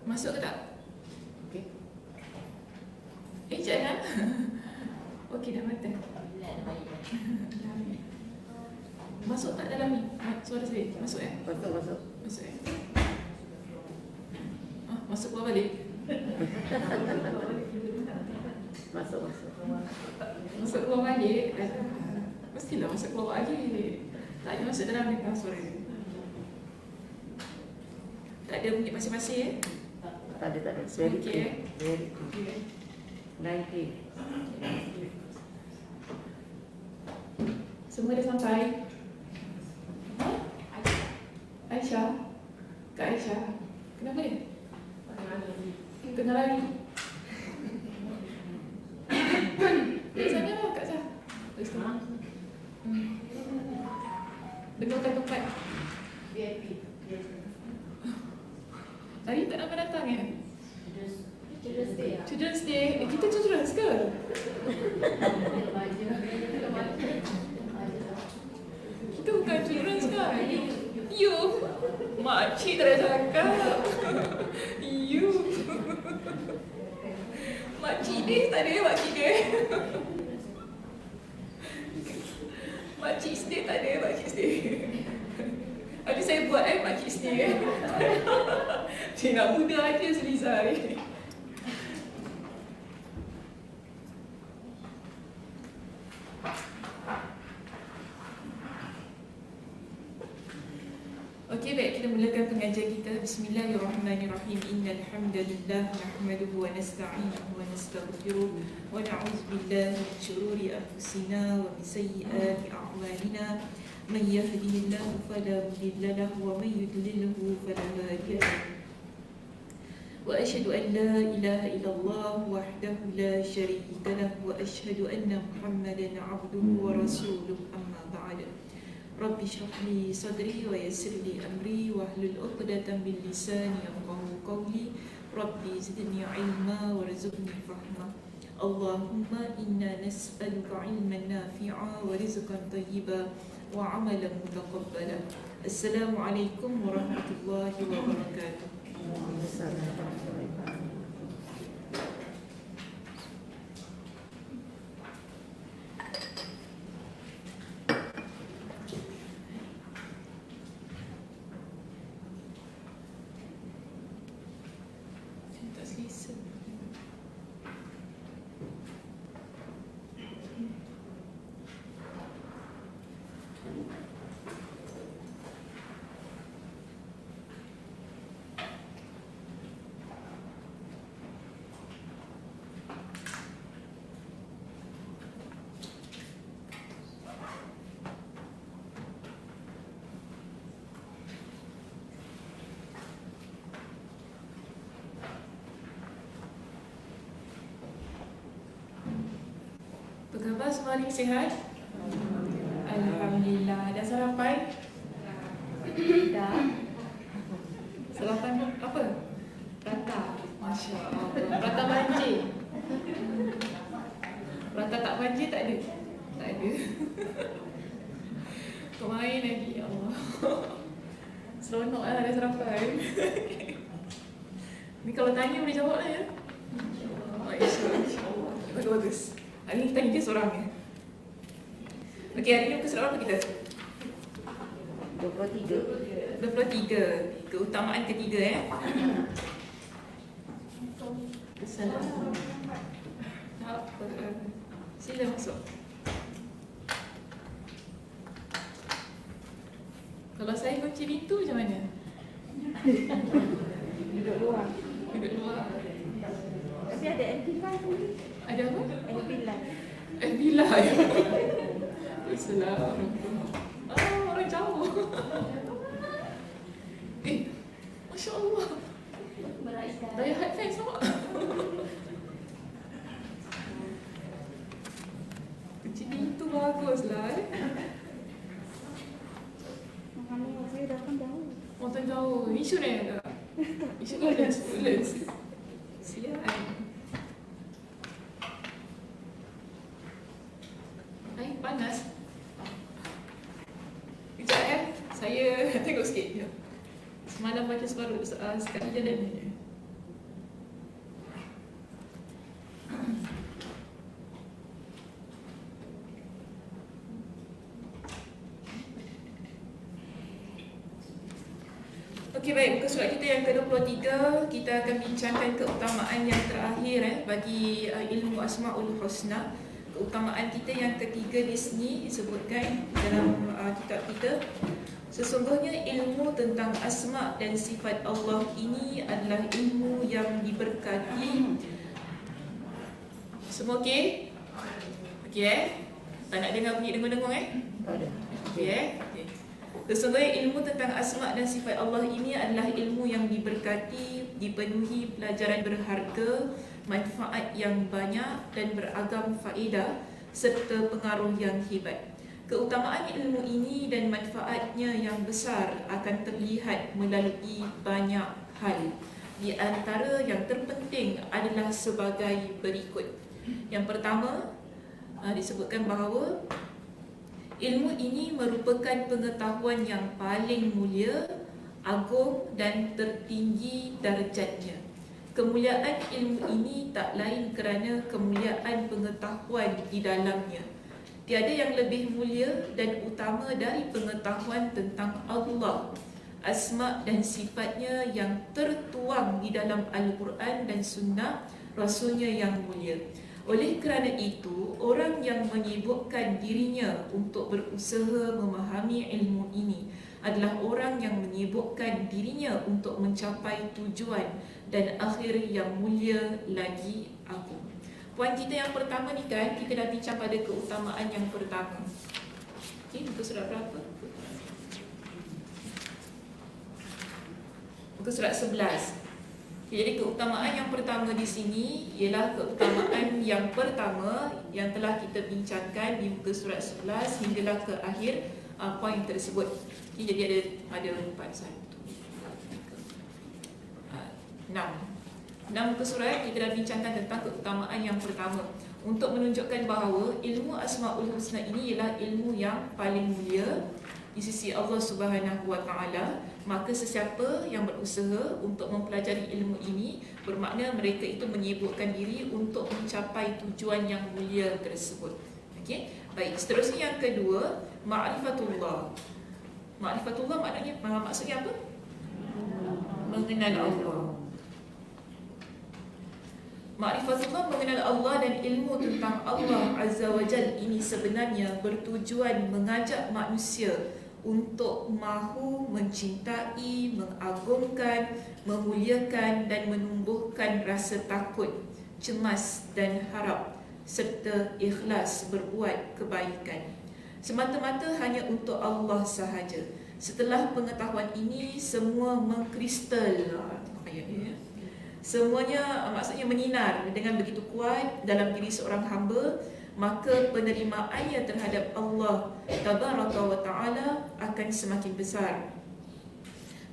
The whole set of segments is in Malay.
Masuk ke tak? Okey. Jangan. Okey, dah mata. Masuk tak dalam ni? Suara saya masuk Masuk. Masuk masuk keluar balik. Masuk. Masuk keluar balik. Mestilah masuk keluar balik. Tak ada masuk dalam ni suara dia. Tak ada bunyi masing-masing Tak ada. Very Okey, clear. Very clear. 90. Semua dah sampai. Aisyah? Kak Aisyah? Kenapa dia? Tengah lari. Di sana lah Kak Syah. Dengarkan tempat VIP. Tadi tak nampak datang kan? Children's Day lah. Children's Day. Kita children's ke? Kita bukan children's kan? You. Makcik tak ada cakap. You. Makcik dia tak ada makcik dia. Makcik Stay tak ada makcik Stay. Habis saya buat makcik Stay. Cik nak muda aja Selisa ni. Okey, baik, kita mulakan pengajian kita. Bismillahirrahmanirrahim. Innal hamdalillah nahmaduhu wa nasta'inuhu wa nastaghfiruh wa na'udzu billahi min shururi anfusina wa min sayyiati a'malina. Man yahdihillahu fala mudilla lahu wa man yudlilhu fala hadiya lahu. Wa asyhadu an la ilaha illallah wahdahu la syarika lahu wa asyhadu anna Muhammadan 'abduhu wa rasuluh. Amma ba'd. Rabbi shrah li sadri wa yassir li amri wahlul 'uqdatam min lisani yafqahu qawli. Rabbi zidni 'ilma warzuqni fahma. Allahumma inna nas'aluka 'ilman nafi'a wa rizqan thayyiban wa 'amalan mutaqabbala. Assalamualaikum warahmatullahi wabarakatuh. Apa khabar, semua hari sihat? Alhamdulillah. Dah sarapan? Dah. Sarapan apa? Prata. Masya Allah. Prata banjir. Prata tak banjir tak ada? Tak ada. Kau main lagi, ya Allah. Seronok lah dah sarapan. Ni kalau tanya boleh jawab lah ya. Masya Allah. Bagus. Hari ni kita tanya dia seorang ya. Okey, hari ni muka surat berapa kita? 23. Keutamaan ketiga ya. Assalamualaikum. Tak apa. Sila masuk. Kalau saya kunci pintu macam mana? Duduk luar. Duduk luar. Tapi ada MP5 ni. Ada apa? MP5. Bila ya. Assalamualaikum. Orang jauh. Masya Allah. Daya headphone sama. Kunci pintu baguslah Maknanya saya datang jauh. Orang jauh. Isu ni tak? Isu Woodlands. Sian. Panas. Sekejap saya tengok sikit je. Semalam baca separuh, sekarang jalan je. surat kita yang ke-23, kita akan bincangkan keutamaan yang terakhir bagi ilmu Asmaul Husna. Keutamaan kita yang ketiga di sini disebutkan dalam kitab kita. Sesungguhnya ilmu tentang asma dan sifat Allah ini adalah ilmu yang diberkati. Semua okey? Okey Tak nak dengar bunyi dengung-dengung Tak ada. Okey okay. Sesungguhnya ilmu tentang asma dan sifat Allah ini adalah ilmu yang diberkati, dipenuhi pelajaran berharga, manfaat yang banyak dan beragam faedah serta pengaruh yang hebat. Keutamaan ilmu ini dan manfaatnya yang besar akan terlihat melalui banyak hal. Di antara yang terpenting adalah sebagai berikut. Yang pertama, disebutkan bahawa ilmu ini merupakan pengetahuan yang paling mulia, agung dan tertinggi darjatnya. Kemuliaan ilmu ini tak lain kerana kemuliaan pengetahuan di dalamnya. Tiada yang lebih mulia dan utama dari pengetahuan tentang Allah, asma dan sifatnya yang tertuang di dalam Al-Quran dan Sunnah Rasulnya yang mulia. Oleh kerana itu, orang yang menyibukkan dirinya untuk berusaha memahami ilmu ini adalah orang yang menyibukkan dirinya untuk mencapai tujuan dan akhir yang mulia lagi agung. Poin kita yang pertama ni kan, kita dah bincang pada keutamaan yang pertama. Okey, muka surat berapa? Muka surat 11. Jadi keutamaan yang pertama di sini ialah keutamaan yang pertama yang telah kita bincangkan di muka surat 11 hinggalah ke akhir poin tersebut. Okay, jadi ada 4, 1, 2, 3, 4, 5, 6. 6 muka surat kita dah bincangkan tentang keutamaan yang pertama untuk menunjukkan bahawa ilmu Asmaul Husna ini ialah ilmu yang paling mulia di sisi Allah Subhanahu Wa Taala. Maka sesiapa yang berusaha untuk mempelajari ilmu ini bermakna mereka itu menyibukkan diri untuk mencapai tujuan yang mulia tersebut. Okey, baik. Seterusnya yang kedua, ma'rifatullah. Ma'rifatullah maknanya maksudnya apa? Mengenal Allah. Ma'rifatullah, mengenal Allah dan ilmu tentang Allah Azza wa Jal ini sebenarnya bertujuan mengajak manusia untuk mahu mencintai, mengagungkan, memuliakan dan menumbuhkan rasa takut, cemas dan harap serta ikhlas berbuat kebaikan semata-mata hanya untuk Allah sahaja. Setelah pengetahuan ini semua mengkristal, ayatnya, semuanya maksudnya menyinar dengan begitu kuat dalam diri seorang hamba, maka penerimaannya terhadap Allah Tabaraka wa Ta'ala akan semakin besar.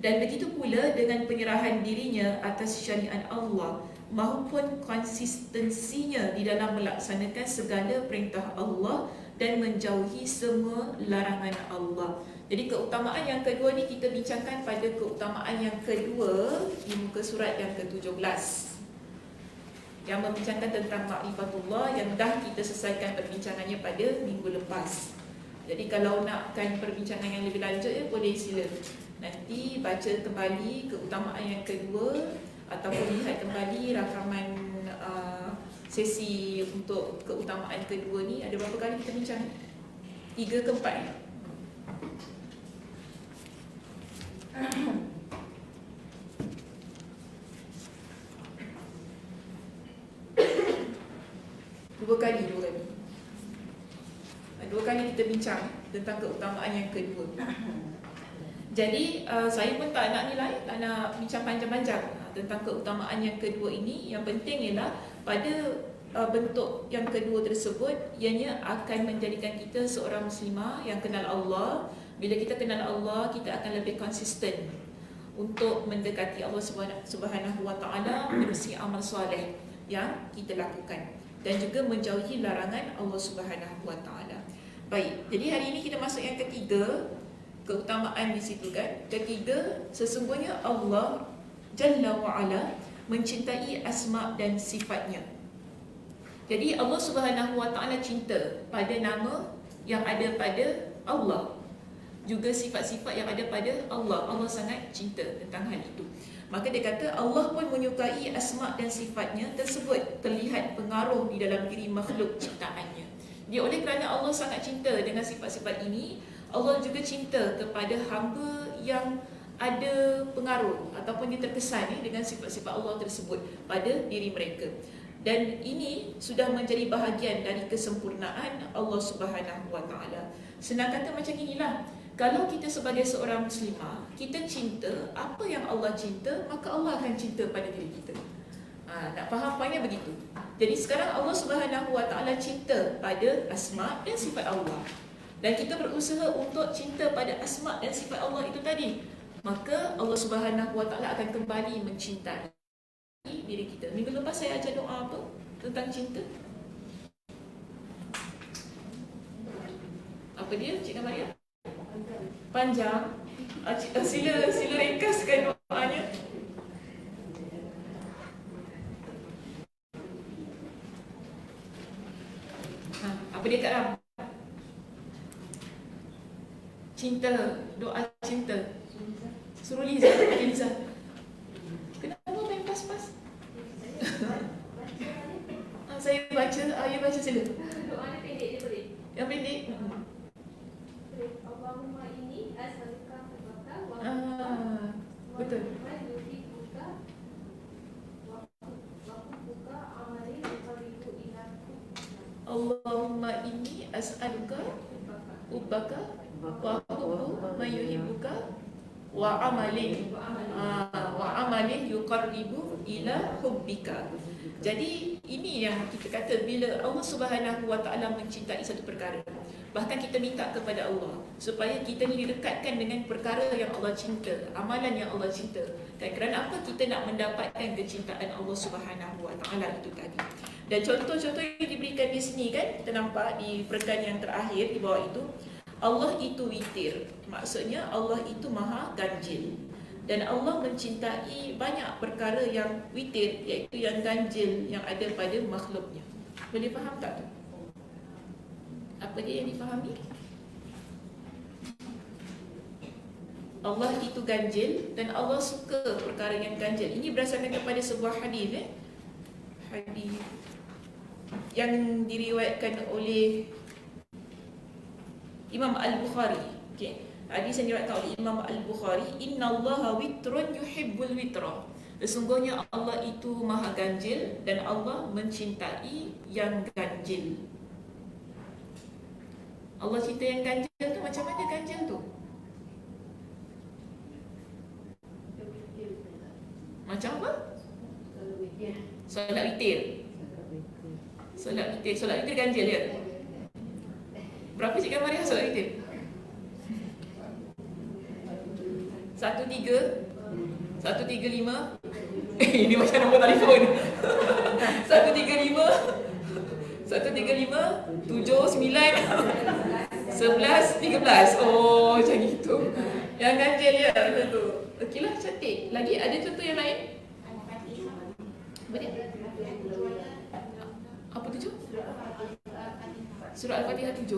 Dan begitu pula dengan penyerahan dirinya atas syariat Allah maupun konsistensinya di dalam melaksanakan segala perintah Allah dan menjauhi semua larangan Allah. Jadi keutamaan yang kedua ni kita bincangkan pada keutamaan yang kedua di muka surat yang ke-17 yang membincangkan tentang ma'rifatullah yang dah kita selesaikan perbincangannya pada minggu lepas. Jadi kalau nakkan perbincangan yang lebih lanjut boleh sila nanti baca kembali keutamaan yang kedua ataupun lihat kembali rakaman sesi untuk keutamaan kedua ni. Ada berapa kali kita bincang? 3 ke 4 Dua kali kita bincang tentang keutamaan yang kedua. Jadi saya pun tak nak nilai, tak nak bincang panjang-panjang tentang keutamaan yang kedua ini. Yang penting ialah pada bentuk yang kedua tersebut, ianya akan menjadikan kita seorang muslimah yang kenal Allah. Bila kita kenal Allah, kita akan lebih konsisten untuk mendekati Allah Subhanahu Wa Taala menerusi amal soleh yang kita lakukan dan juga menjauhi larangan Allah Subhanahu Wa Taala. Baik, jadi hari ini kita masuk yang ketiga, keutamaan di situ kan. Ketiga, sesungguhnya Allah Jalla wa Ala mencintai asma dan sifatnya. Jadi Allah Subhanahu Wa Taala cinta pada nama yang ada pada Allah. juga sifat-sifat yang ada pada Allah. Allah sangat cinta tentang hal itu. Maka dia kata Allah pun menyukai asma' dan sifatnya tersebut terlihat pengaruh di dalam diri makhluk ciptaannya. Dia oleh kerana Allah sangat cinta dengan sifat-sifat ini, Allah juga cinta kepada hamba yang ada pengaruh ataupun dia terkesan dengan sifat-sifat Allah tersebut pada diri mereka. Dan ini sudah menjadi bahagian dari kesempurnaan Allah Subhanahu Wa Taala. Senang kata macam inilah. Kalau kita sebagai seorang muslimah, kita cinta apa yang Allah cinta, maka Allah akan cinta pada diri kita. Nak faham poinnya begitu. Jadi sekarang Allah Subhanahu Wa Taala cinta pada asma' dan sifat Allah. Dan kita berusaha untuk cinta pada asma' dan sifat Allah itu tadi. Maka Allah Subhanahu Wa Taala akan kembali mencintai diri kita. Minggu lepas saya ajar doa apa tentang cinta? Apa dia, Cik Maria? Panjang. Sila ringkaskan doanya. Apa dia Kak Ram? Cinta, doa cinta. Suruh Liza, Liza. Kenapa main pas-pas? Saya baca, you baca sila. Doa ni pendek je boleh? Yang pendek. Allahumma inni as'aluka hubaka wa Betul. yuhibbuka wa hubbuka amali yuqarribu ilaika. Allahumma inni as'aluka hubbaka wa hubbu man yuhibbuka wa amalin yuqarribu ila hubbika. Jadi ini yang kita kata, bila Allah Subhanahu Wa Taala mencintai satu perkara, bahkan kita minta kepada Allah supaya kita ni didekatkan dengan perkara yang Allah cinta, amalan yang Allah cinta. Dan kerana apa? Kita nak mendapatkan kecintaan Allah Subhanahu Wa Taala itu tadi. Dan contoh-contoh yang diberikan di sini kan, kita nampak di perkataan yang terakhir di bawah itu, Allah itu witir. Maksudnya Allah itu maha ganjil. Dan Allah mencintai banyak perkara yang witir, iaitu yang ganjil yang ada pada makhluknya. Boleh faham tak tu? Apa dia yang difahami? Allah itu ganjil dan Allah suka perkara yang ganjil. Ini berdasarkan kepada sebuah hadis, hadis yang diriwayatkan oleh Imam Al-Bukhari. Okey. Hadis yang diriwayatkan oleh Imam Al-Bukhari, innallaha witrun yuhibbul witra. Sesungguhnya Allah itu maha ganjil dan Allah mencintai yang ganjil. Allah cinta yang ganjil tu macam mana ganjil tu? Macam apa? Solat witir. Solat witir ganjil ya? Berapa Cik Maria solat witir? 1, 3 1, 3, 5. Ini macam nombor telefon. 1, 3, 5 1, 3, 5 7, 9 11, 13. Oh, macam itu. Yang ganjil ya, betul tu. Okeylah, cantik. Lagi ada contoh yang lain? Apa dia? Apa 7? Surah Al-Fatihah 7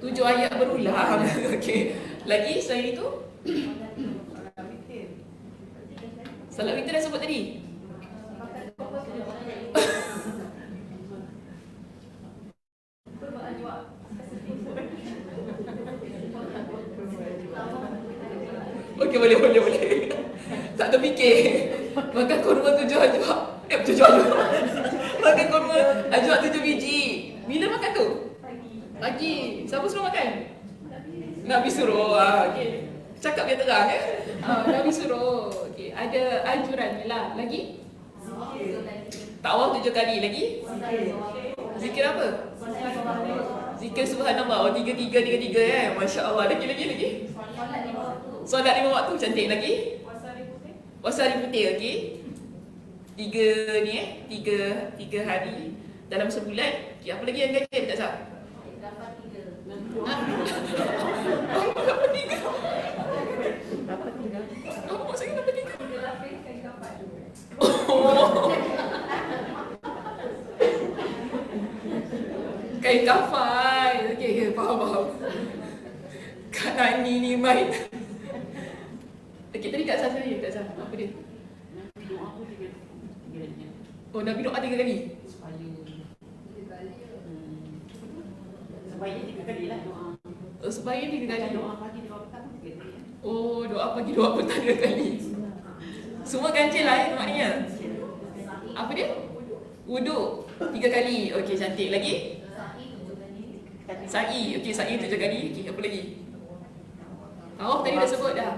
ayat berulang. Okey. Lagi selain itu? Salat witir dah sebut tadi. Okey, boleh. Tak terfikir. Makan kurma 7 ajwa. 7 ajwa. Makan kurma ajwa 7 biji. Bila makan tu? Pagi. Siapa suruh makan? Nabi suruh. Okey. Cakap biar terang Nabi suruh. Okey. Ada anjuran lah. Lagi? Takwaf 7 kali. Lagi? Zikir apa? Zikir subhanallah. Oh, 3 Masya Allah. Lagi. Solat 5 waktu. Cantik. Lagi? Puasa hari putih. Okey. 3 ni 3 hari dalam sebulan. Okey, apa lagi yang ganjil tak sah? Dapat 3. Dapat 3. Apa maksudnya dapat 3? Kain kafan. Okey, faham. lain. Okey, tadi Kak Sah tadi, Kak Sah, apa dia? Doa aku tiga kali. Oh, Nabi doa 3 kali. Supaya 3 kali lah doa. Oh, supaya 3 kali. Doa pagi, doa petang 3 kali. Oh, doa pagi, doa petang 3 kali. Semua ganjil lah maknanya. Apa dia? Wuduk 3 kali. Okey, cantik. Lagi? Sa'i. Okey, sa'i 7 kali. Okey, apa lagi? Tawaf tadi dah sebut dah.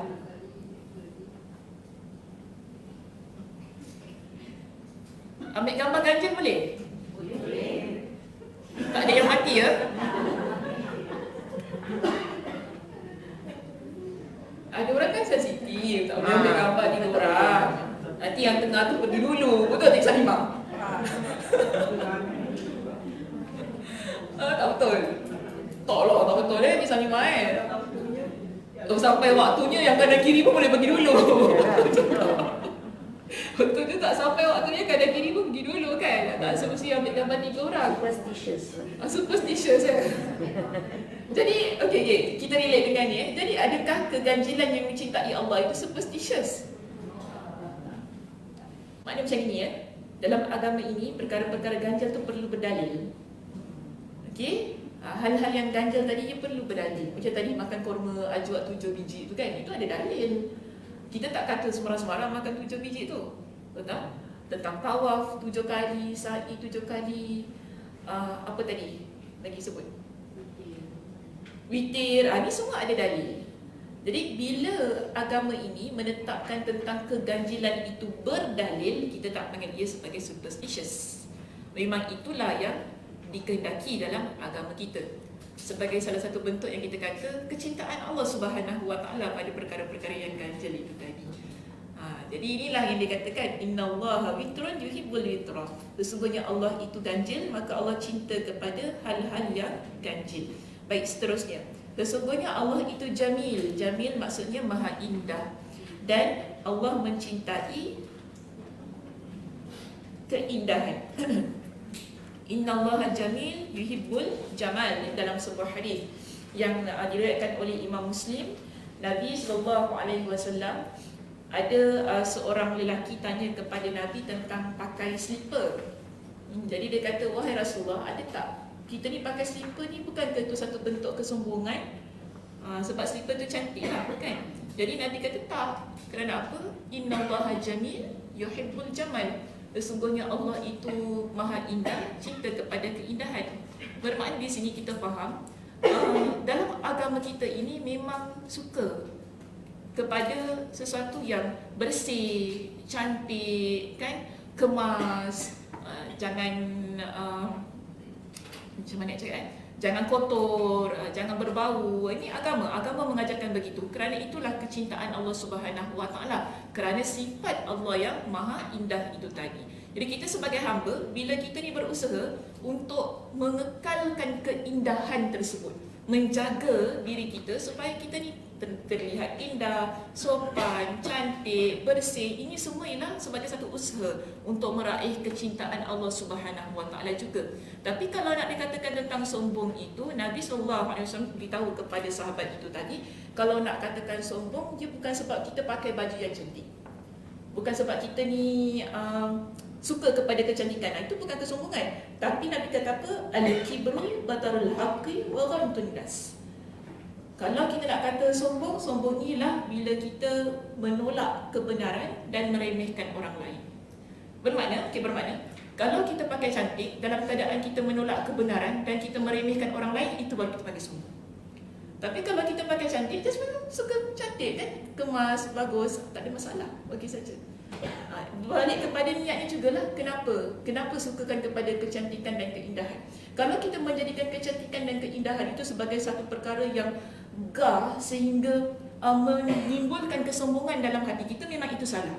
Ambil gambar ganjil boleh? Boleh. Tak ada yang mati ya? Ada orang kan sensitif, tak boleh ambil gambar 3 orang. Nanti yang tengah tu pergi dulu. Betul tak Salimah? Tak betul. Tolong tak betul Cik Salimah Oh, sampai waktunya yang kanan kiri pun boleh pergi dulu. Betul tu tak, sampai waktunya kanan kiri pun pergi dulu kan. Tak semestinya ambil gambar 3 orang. Superstitious. Superstitious ya. Jadi, okey, kita relate dengan ni. Jadi, adakah keganjilan yang mencintai Allah itu superstitious? Maknanya macam ni dalam agama ini, perkara-perkara ganjil tu perlu berdalil. Okey? Hal-hal yang ganjil tadi ia perlu berdalil. Macam tadi makan korma ajwa 7 biji tu kan, itu ada dalil. Kita tak kata sembarang-sembarang makan 7 biji tu. Betul? Tentang tawaf 7 kali, sa'i 7 kali. Apa tadi? Lagi sebut. Witir. Ni semua ada dalil. Jadi bila agama ini menetapkan tentang keganjilan itu berdalil, kita tak panggil dia sebagai superstitious. Memang itulah yang dikehendaki dalam agama kita sebagai salah satu bentuk yang kita kata kecintaan Allah Subhanahu Wa Taala pada perkara-perkara yang ganjil itu tadi. Jadi inilah yang dikatakan innallaha witrun yuhibbul witra. Sesungguhnya Allah itu ganjil, maka Allah cinta kepada hal-hal yang ganjil. Baik, seterusnya. Sesungguhnya Allah itu jamil. Jamil maksudnya maha indah. Dan Allah mencintai keindahan. Innallaha jamil yuhibbul jamal, dalam sebuah hadis yang diriwayatkan oleh Imam Muslim. Nabi SAW ada seorang lelaki tanya kepada Nabi tentang pakai slipper. Jadi dia kata, wahai Rasulullah, ada tak kita ni pakai slipper ni, bukankah itu satu bentuk kesombongan? Sebab slipper tu cantik lah kan? Jadi Nabi kata tak. Kerana apa? Innallaha jamil yuhibbul jamal. Sesungguhnya Allah itu maha indah, cinta kepada keindahan. Bermakna di sini kita faham dalam agama kita ini memang suka kepada sesuatu yang bersih, cantik, kan, kemas. Jangan macam mana nak cakap kan? Jangan kotor, jangan berbau. Ini agama mengajarkan begitu. Kerana itulah kecintaan Allah Subhanahu Wa Taala. Kerana sifat Allah yang maha indah itu tadi. Jadi kita sebagai hamba, bila kita ni berusaha untuk mengekalkan keindahan tersebut, menjaga diri kita supaya kita ni terlihat indah, sopan, cantik, bersih. Ini semua ialah sebagai satu usaha untuk meraih kecintaan Allah Subhanahu Wa Taala juga. Tapi kalau nak dikatakan tentang sombong itu, Nabi SAW beritahu kepada sahabat itu tadi, kalau nak katakan sombong, dia bukan sebab kita pakai baju yang cantik, bukan sebab kita ni suka kepada kecantikan, itu bukan kesombongan. Tapi Nabi kata apa? Al-kibru batarul haqqi wa ghamtun nas. Kalau kita nak kata sombong, sombong inilah bila kita menolak kebenaran dan meremehkan orang lain. Bermakna, kalau kita pakai cantik dalam keadaan kita menolak kebenaran dan kita meremehkan orang lain, itu baru kita panggil sombong. Tapi kalau kita pakai cantik, just memang suka cantik kan, kemas, bagus, tak ada masalah, bagi saja. Balik kepada niatnya jugalah. Kenapa sukakan kepada kecantikan dan keindahan? Kalau kita menjadikan kecantikan dan keindahan itu sebagai satu perkara yang gah sehingga menimbulkan kesombongan dalam hati kita, memang itu salah.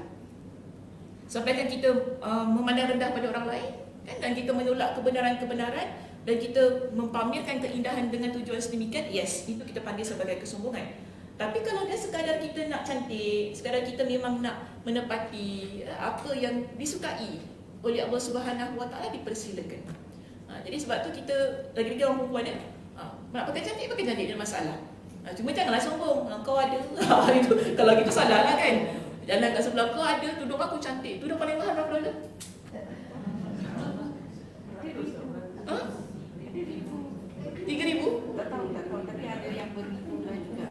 Sampaikan kita memandang rendah pada orang lain kan, dan kita menolak kebenaran-kebenaran dan kita mempamerkan keindahan dengan tujuan sedemikian, yes, itu kita panggil sebagai kesombongan. Tapi kalau dia sekadar kita nak cantik, sekadar kita memang nak menepati apa yang disukai oleh Allah Subhanahu Wa Taala, dipersilakan. Jadi sebab tu kita, lagi-lagi orang perempuan nak pakai cantik, tak ada masalah. Cuma janganlah sombong. Kau ada. Itu, kalau gitu salah lah kan. Jalan kat sebelah kau ada, tudung aku cantik. Tudung paling mahal berapa dolar? Ha? 3,000? Tak tahu. Tapi ada yang beribu lah juga.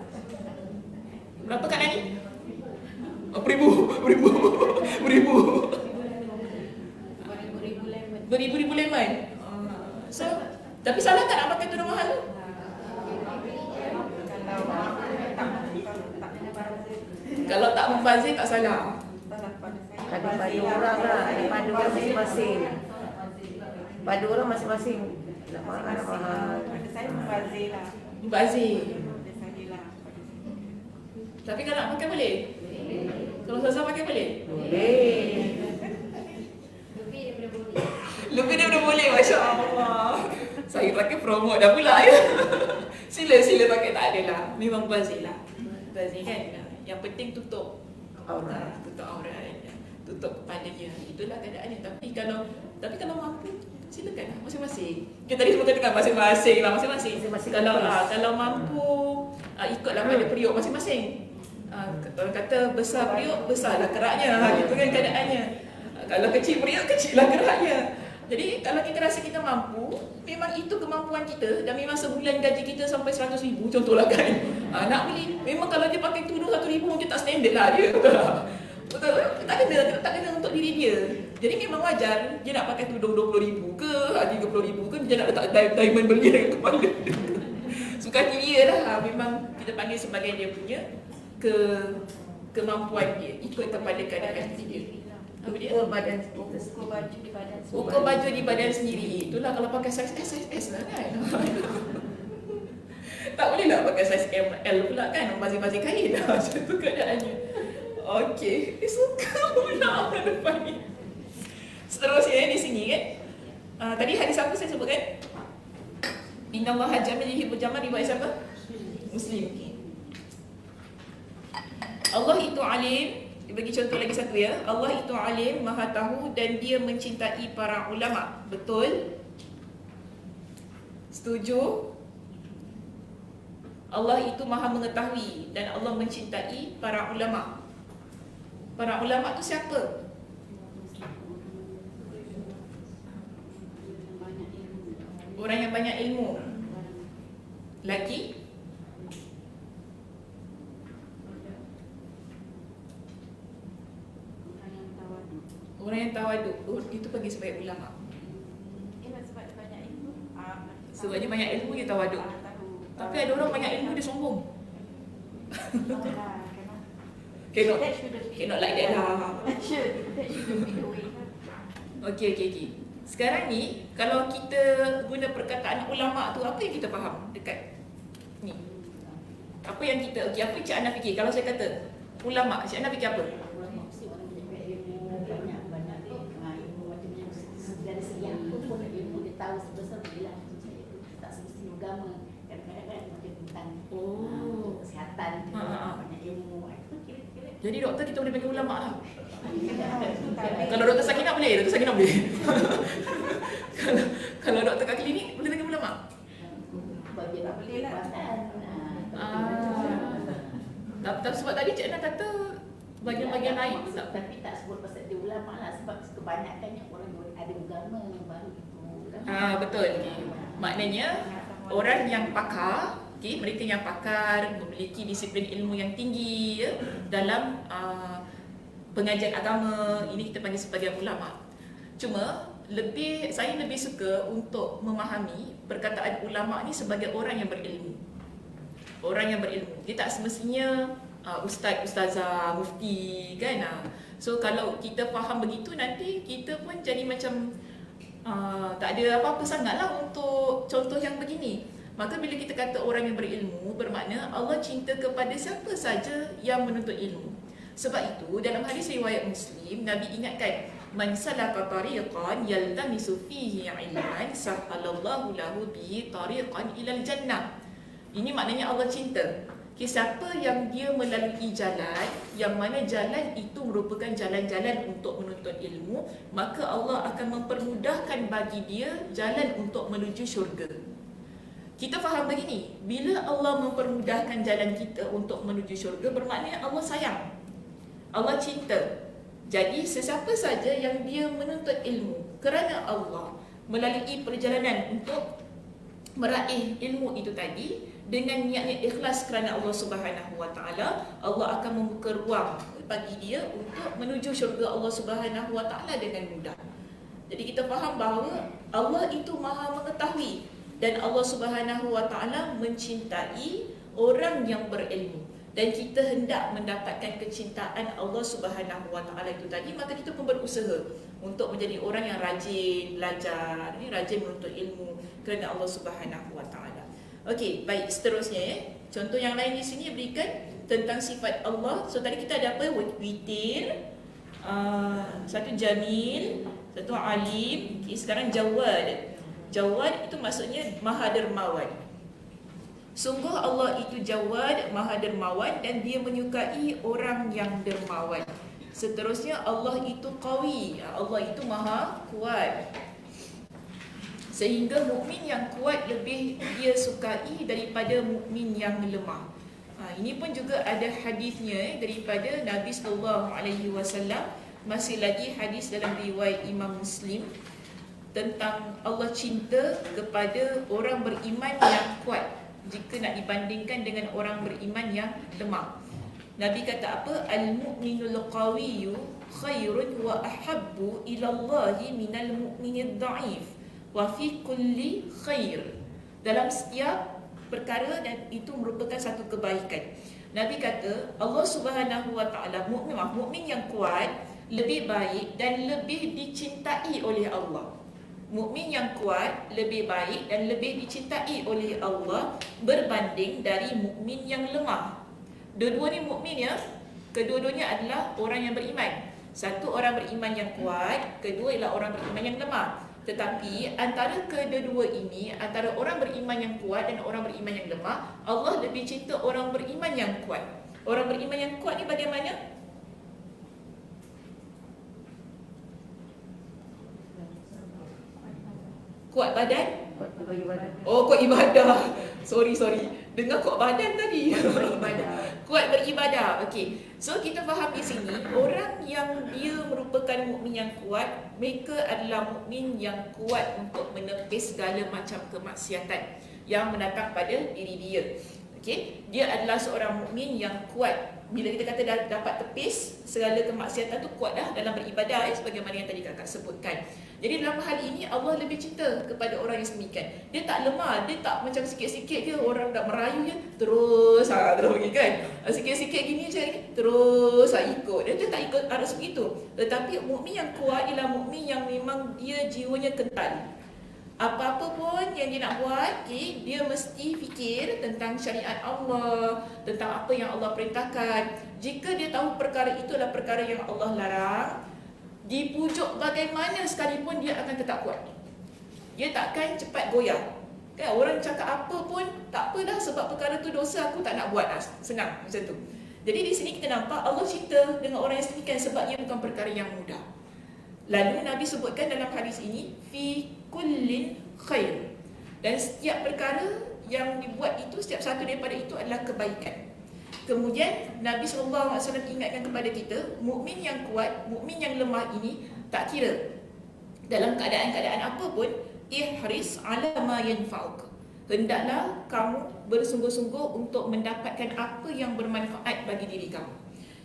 Berapa kat Nani? Beribu. Beribu lemon. Beribu-ribu lemon. So, tapi salah tak nak pakai tudung mahal tu? Kalau tak membazir tak salah. Ada pada orang lah, ada pada orang masing-masing. Pada orang masing-masing. Nak mahal, nak mahal. Pada saya membazir lah. Membazir. Pada saya lah. Tapi kalau nak pakai boleh? Kalau Ustazah pakai boleh? Boleh. Lebih daripada boleh. Lebih daripada boleh, Masya Allah. Saya pakai promote dah pula ya. Sila pakai, tak adalah. Memang bazir lah. Bazir kan. Yang penting tutup Aurat. tutup aurat, tutup kepalanya. Itulah keadaannya. Tapi kalau mampu, silakan lah, masing-masing. Kita tadi semua katakan masing-masing lah, masing-masing. Masing-masing Kalau mampu, ikutlah pada periuk masing-masing. Orang kata besar periuk, besarlah keraknya. Gitu kan keadaannya. Kalau kecil periuk, kecillah keraknya. Jadi kalau kita rasa kita mampu, memang itu kemampuan kita dan memang sebulan gaji kita sampai 100,000 contohlah kan. Nak beli, memang kalau dia pakai tudung 1,000 mungkin tak standard lah dia. Betul? Tak kena untuk diri dia. Jadi memang wajar dia nak pakai tudung 20,000 ke, 30,000 ke, dia nak letak diamond beli dekat kepala dia. Suka dia lah. Memang kita panggil sebagai dia punya kemampuan dia, ikut kepada keadaan dia. Apa dia? Ukur badan kita. Ukur baju di badan sendiri. Ukur baju di badan sendiri. Itulah kalau pakai saiz S, saiz S lah kan. Tak boleh lah pakai saiz M, L pula kan. Bazir-bazir kain lah. Macam tu keadaannya. Okey. Dia suka pula orang depan ni. Seterusnya di sini kan. Tadi hadis apa saya sebutkan? Innallaha jamil yuhibbul jamal, riwayat siapa? Muslim. Okay. Allah itu alim. Bagi contoh lagi satu ya. Allah itu alim, maha tahu dan dia mencintai para ulama. Betul? Setuju? Allah itu maha mengetahui dan Allah mencintai para ulama. Para ulama tu siapa? Orang yang banyak ilmu. Lagi? Orang yang tawaduk. Itu panggil sebagai ulama. Sebab dia banyak ilmu. Sebab dia banyak ilmu, dia tawaduk. Tahu. Tapi ada orang banyak ilmu, dia sombong. Cannot Cannot like that lah. That shouldn't be the way. Okey. Sekarang ni, kalau kita guna perkataan ulama tu, apa yang kita faham dekat ni? Apa yang kita, apa Cik Ana fikir? Kalau saya kata ulama, Cik Ana fikir apa? Dari segi apa pun ilmu dia tahu sebesar dia lah. Tak semesti agama. Kadang-kadang kan macam tentang kesihatan juga, banyak ilmu. Itu kira-kira. Jadi doktor kita boleh panggil ulama lah. Kalau doktor Sakinah boleh, doktor Sakinah boleh. kalau doktor kat klinik boleh panggil ulama. Bagian apa Boleh lah. Tapi sebab tadi Cik Ana kata bagian-bagian lain tu tak. Tapi tak sebut pasal dia ulama lah, sebab kebanyakannya orang ada agama baru itu. Betul. Maknanya orang yang pakar, mereka yang pakar, memiliki disiplin ilmu yang tinggi ya, dalam pengajian agama, ini kita panggil sebagai ulama. Cuma saya lebih suka untuk memahami perkataan ulama ni sebagai orang yang berilmu. Orang yang berilmu. Dia tak semestinya ustaz, ustazah, mufti kan. So kalau kita faham begitu, nanti kita pun jadi macam tak ada apa-apa sangatlah untuk contoh yang begini. Maka bila kita kata orang yang berilmu, bermakna Allah cinta kepada siapa saja yang menuntut ilmu. Sebab itu dalam hadis riwayat Muslim, Nabi ingatkan, man salaka tariqan yaltamisu fihi ilman sahalallahu lahu bihi tariqan ilal jannah. Ini maknanya Allah cinta. Siapa yang dia melalui jalan, yang mana jalan itu merupakan jalan-jalan untuk menuntut ilmu, maka Allah akan mempermudahkan bagi dia jalan untuk menuju syurga. kita faham begini, bila Allah mempermudahkan jalan kita untuk menuju syurga, bermakna Allah sayang, Allah cinta. Jadi sesiapa saja yang dia menuntut ilmu kerana Allah, melalui perjalanan untuk meraih ilmu itu tadi dengan niatnya ikhlas kerana Allah Subhanahu Wa Taala, Allah akan membuka ruang bagi dia untuk menuju syurga Allah Subhanahu Wa Taala dengan mudah. Jadi kita faham bahawa Allah itu Maha mengetahui dan Allah Subhanahu Wa Taala mencintai orang yang berilmu, dan kita hendak mendapatkan kecintaan Allah Subhanahu Wa Taala itu tadi, maka kita pun berusaha untuk menjadi orang yang rajin belajar, rajin menuntut ilmu kerana Allah Subhanahu Wa Taala. Okey, baik, seterusnya contoh yang lain di sini berikan tentang sifat Allah. So tadi kita ada apa? Witir, satu jamil, satu alim. Okay, sekarang jawad. Jawad itu maksudnya maha dermawan. Sungguh Allah itu jawad, maha dermawan, dan dia menyukai orang yang dermawan. Seterusnya Allah itu qawi, Allah itu maha kuat. Sehingga mukmin yang kuat lebih dia sukai daripada mukmin yang lemah. Ini pun juga ada hadisnya daripada Nabi SAW. Masih lagi hadis dalam riwayat Imam Muslim tentang Allah cinta kepada orang beriman yang kuat jika nak dibandingkan dengan orang beriman yang lemah. Nabi kata apa? Al-mu'minul qawiyyu khairun wa ahabbu ila Allahi minal mu'minid dha'if wa fi kulli khair. Dalam setiap perkara, dan itu merupakan satu kebaikan. Nabi kata Allah Subhanahu Wa Taala, mukmin yang kuat lebih baik dan lebih dicintai oleh Allah. Mukmin yang kuat lebih baik dan lebih dicintai oleh Allah berbanding dari mukmin yang lemah. Dua-dua ni mukmin ya, kedua-duanya adalah orang yang beriman. Satu orang beriman yang kuat, kedua ialah orang beriman yang lemah. Tetapi antara kedua-dua ini, antara orang beriman yang kuat dan orang beriman yang lemah, Allah lebih cinta orang beriman yang kuat. Orang beriman yang kuat ni bagaimana? Kuat badan? Kuat beribadah. Oh, kuat ibadah. Sorry. Dengar kuat badan tadi. Kuat beribadah. Okey. So kita faham di sini, orang yang dia merupakan mukmin yang kuat, mereka adalah mukmin yang kuat untuk menepis segala macam kemaksiatan yang mendatang pada diri dia. Okey, dia adalah seorang mukmin yang kuat. Bila kita kata dah dapat tepis segala kemaksiatan tu, kuat dah dalam beribadah, sebagaimana yang tadi kakak sebutkan. Jadi dalam hal ini Allah lebih cinta kepada orang yang sedemikian. Dia tak lemah, dia tak macam sikit-sikit je orang dah merayu je terus pergi kan. Sikit-sikit gini je terus ikut. Dia tak ikut harus begitu. Tetapi mukmin yang kuat ialah mukmin yang memang dia jiwanya kental. Apa-apa pun yang dia nak buat, dia mesti fikir tentang syariat Allah, tentang apa yang Allah perintahkan. Jika dia tahu perkara itu adalah perkara yang Allah larang, dipujuk bagaimana sekalipun dia akan tetap kuat. Dia takkan cepat goyah. Kan orang cakap apa pun tak apa dah, sebab perkara tu dosa, aku tak nak buat dah. Senang macam tu. Jadi di sini kita nampak Allah cinta dengan orang yang sedemikian sebab ia bukan perkara yang mudah. Lalu Nabi sebutkan dalam hadis ini fi kullin khair. Dan setiap perkara yang dibuat itu, setiap satu daripada itu adalah kebaikan. Kemudian Nabi SAW ingatkan kepada kita, mukmin yang kuat, mukmin yang lemah ini tak kira dalam keadaan-keadaan apa pun, ihris ala ma yanfa'uk. Hendaklah kamu bersungguh-sungguh untuk mendapatkan apa yang bermanfaat bagi diri kamu.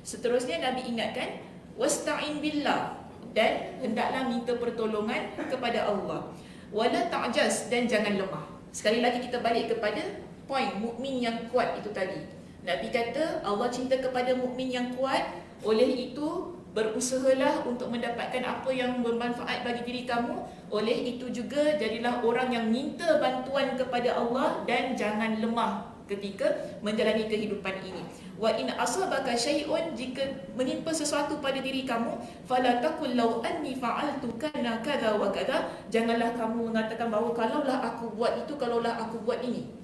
Seterusnya Nabi ingatkan wasta'in billah, dan hendaklah minta pertolongan kepada Allah. Wala ta'jaz, dan jangan lemah. Sekali lagi kita balik kepada poin mukmin yang kuat itu tadi. Nabi kata Allah cinta kepada mukmin yang kuat, oleh itu berusahalah untuk mendapatkan apa yang bermanfaat bagi diri kamu. Oleh itu juga jadilah orang yang minta bantuan kepada Allah dan jangan lemah ketika menjalani kehidupan ini. Wa in asabaka syai'un, jika menimpa sesuatu pada diri kamu, fala taqul law anni fa'altu kana kadza wa kadza, janganlah kamu mengatakan bahawa kalaulah aku buat itu, kalaulah aku buat ini.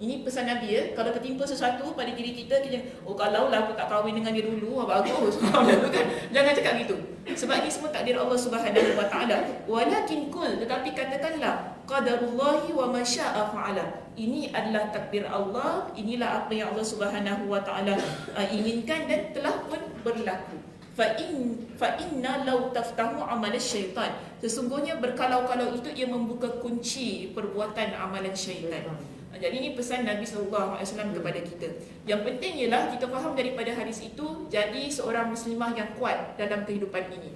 Ini pesan Nabi ya. Kalau tertimpa sesuatu pada diri kita, kita kalaulah aku tak kahwin dengan dia dulu, bagus. Kan? Jangan cakap gitu. Sebab ini semua takdir Allah Subhanahu wa taala. Walakin qul, tetapi katakanlah qadarullahi wa ma syaa fa'ala. Ini adalah takdir Allah, inilah apa yang Allah Subhanahu wa taala inginkan dan telah pun berlaku. Fa inna law taftahu amal syaitan. Sesungguhnya berkalau-kalau itu ia membuka kunci perbuatan amalan syaitan. Jadi ini pesan Nabi SAW kepada kita. Yang penting ialah kita faham daripada hadis itu, jadi seorang muslimah yang kuat dalam kehidupan ini,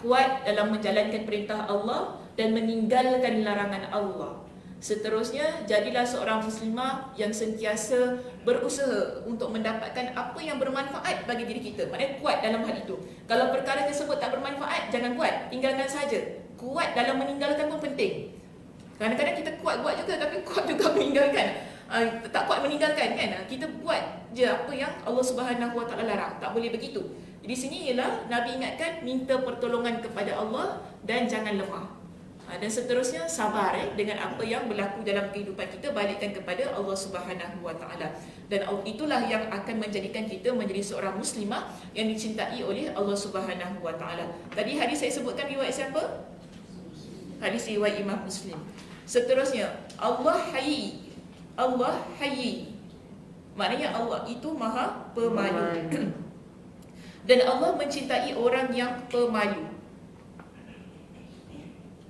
kuat dalam menjalankan perintah Allah dan meninggalkan larangan Allah. Seterusnya, jadilah seorang muslimah yang sentiasa berusaha untuk mendapatkan apa yang bermanfaat bagi diri kita. Maknanya kuat dalam hal itu. Kalau perkara tersebut tak bermanfaat, jangan buat, tinggalkan saja. Kuat dalam meninggalkan pun penting. Kadang-kadang kita kuat-kuat juga, tapi kuat juga meninggalkan. Tak kuat meninggalkan kan. Kita buat je apa yang Allah Subhanahu wa taala larang. Tak boleh begitu. Di sini ialah Nabi ingatkan, minta pertolongan kepada Allah dan jangan lemah. Dan seterusnya sabar dengan apa yang berlaku dalam kehidupan kita, balikkan kepada Allah Subhanahu wa taala. Dan itulah yang akan menjadikan kita menjadi seorang muslimah yang dicintai oleh Allah Subhanahu wa taala. Tadi hadis saya sebutkan riwayat siapa? Hadis riwayat Imam Muslim. Seterusnya, Allah Hayy. Allah Hayy. Maknanya Allah itu Maha Pemalu. Dan Allah mencintai orang yang pemalu.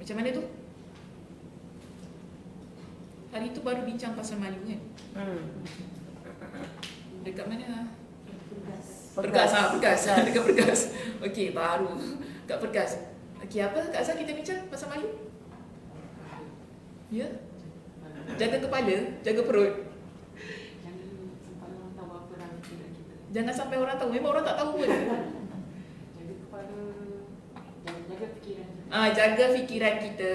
Macam mana tu? Hari tu baru bincang pasal malu kan? Dekat mana? Pergas. Dekat Pergas. Okey, baru kat Pergas. Okey, apa Kak Azhar kita bincang pasal malu? Ya? Jaga kepala, jaga perut. Jangan sampai orang tahu. Memang orang tak tahu pun. Jaga kepala, jaga fikiran. Jaga fikiran kita.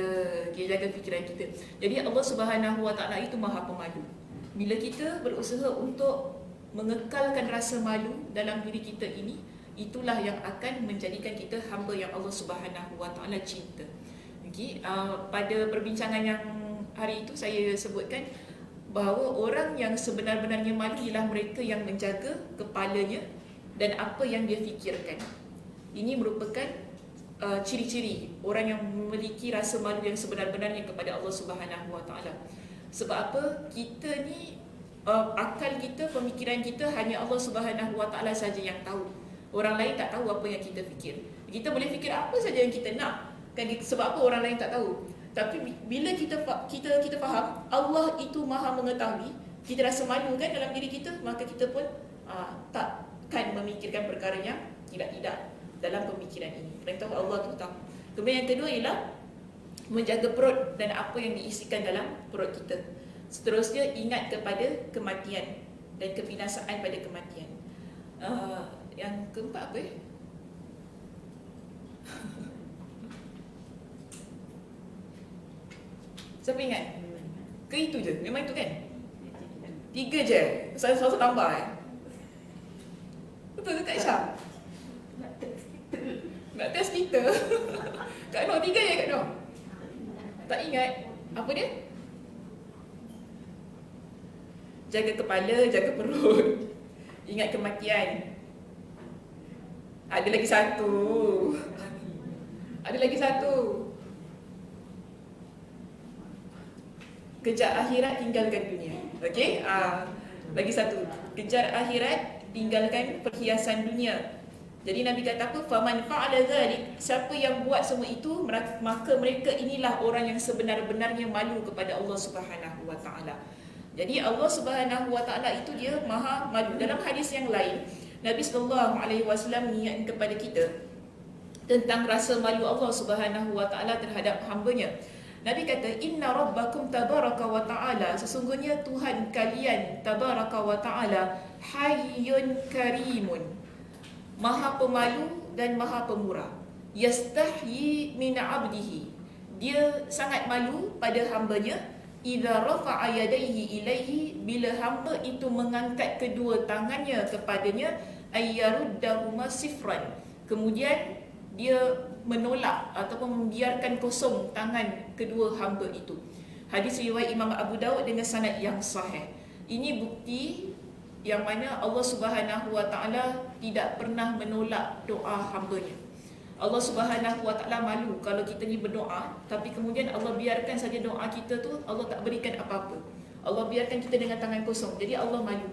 Okay, jaga fikiran kita. Jadi Allah Subhanahu wa taala itu Maha Pemalu. Bila kita berusaha untuk mengekalkan rasa malu dalam diri kita ini, itulah yang akan menjadikan kita hamba yang Allah Subhanahu wa taala cinta. Okey, pada perbincangan yang hari itu saya sebutkan bahawa orang yang sebenar-benarnya malu ialah mereka yang menjaga kepalanya dan apa yang dia fikirkan. Ini merupakan ciri-ciri orang yang memiliki rasa malu yang sebenar-benarnya kepada Allah Subhanahu wa taala. Sebab apa? Kita ni akal kita, pemikiran kita hanya Allah Subhanahu wa taala saja yang tahu. Orang lain tak tahu apa yang kita fikir. Kita boleh fikir apa saja yang kita nak. Kan, sebab apa orang lain tak tahu. Tapi bila kita faham Allah itu Maha mengetahui, kita rasa malu kan dalam diri kita, maka kita pun takkan memikirkan perkara yang tidak dalam pemikiran ini. Kerana tahu Allah tu tahu. Kemudian yang kedua ialah menjaga perut dan apa yang diisikan dalam perut kita. Seterusnya ingat kepada kematian dan kebinasaan pada kematian. Yang keempat apa ya? Siapa ingat? Ke itu je? Memang itu kan? 3 je? Satu tambah Betul ke Kak Syah? Nak test kita. Kak Noh 3 je Kak Noh? Tak ingat? Apa dia? Jaga kepala, jaga perut. Ingat kematian. Ada lagi satu. Kejar akhirat, tinggalkan dunia. Okey? Lagi satu. Kejar akhirat, tinggalkan perhiasan dunia. Jadi Nabi kata apa? Faman fa'ala dzalik, siapa yang buat semua itu, maka mereka inilah orang yang sebenar-benarnya malu kepada Allah Subhanahu wa taala. Jadi Allah Subhanahu wa taala itu dia Maha malu. Dalam hadis yang lain, Nabi sallallahu alaihi wasallam mengingatkan kepada kita tentang rasa malu Allah Subhanahu wa taala terhadap hamba-Nya. Nabi kata, inna rabbakum tabaraka wa ta'ala, sesungguhnya Tuhan kalian tabaraka wa ta'ala hayyun karimun, Maha pemalu dan Maha pemurah. Yastahyi min 'abdihi, dia sangat malu pada hamba-Nya. Idza rafa'a yadayhi ilaihi, bila hamba itu mengangkat kedua tangannya kepadanya, ayyaruddahuma sifran, kemudian dia menolak ataupun membiarkan kosong tangan kedua hamba itu. Hadis riwayat Imam Abu Daud dengan sanad yang sahih. Ini bukti yang mana Allah Subhanahu wa taala tidak pernah menolak doa hamba-Nya. Allah Subhanahu Wa Taala malu kalau kita ni berdoa, tapi kemudian Allah biarkan saja doa kita tu Allah tak berikan apa-apa. Allah biarkan kita dengan tangan kosong. Jadi Allah malu.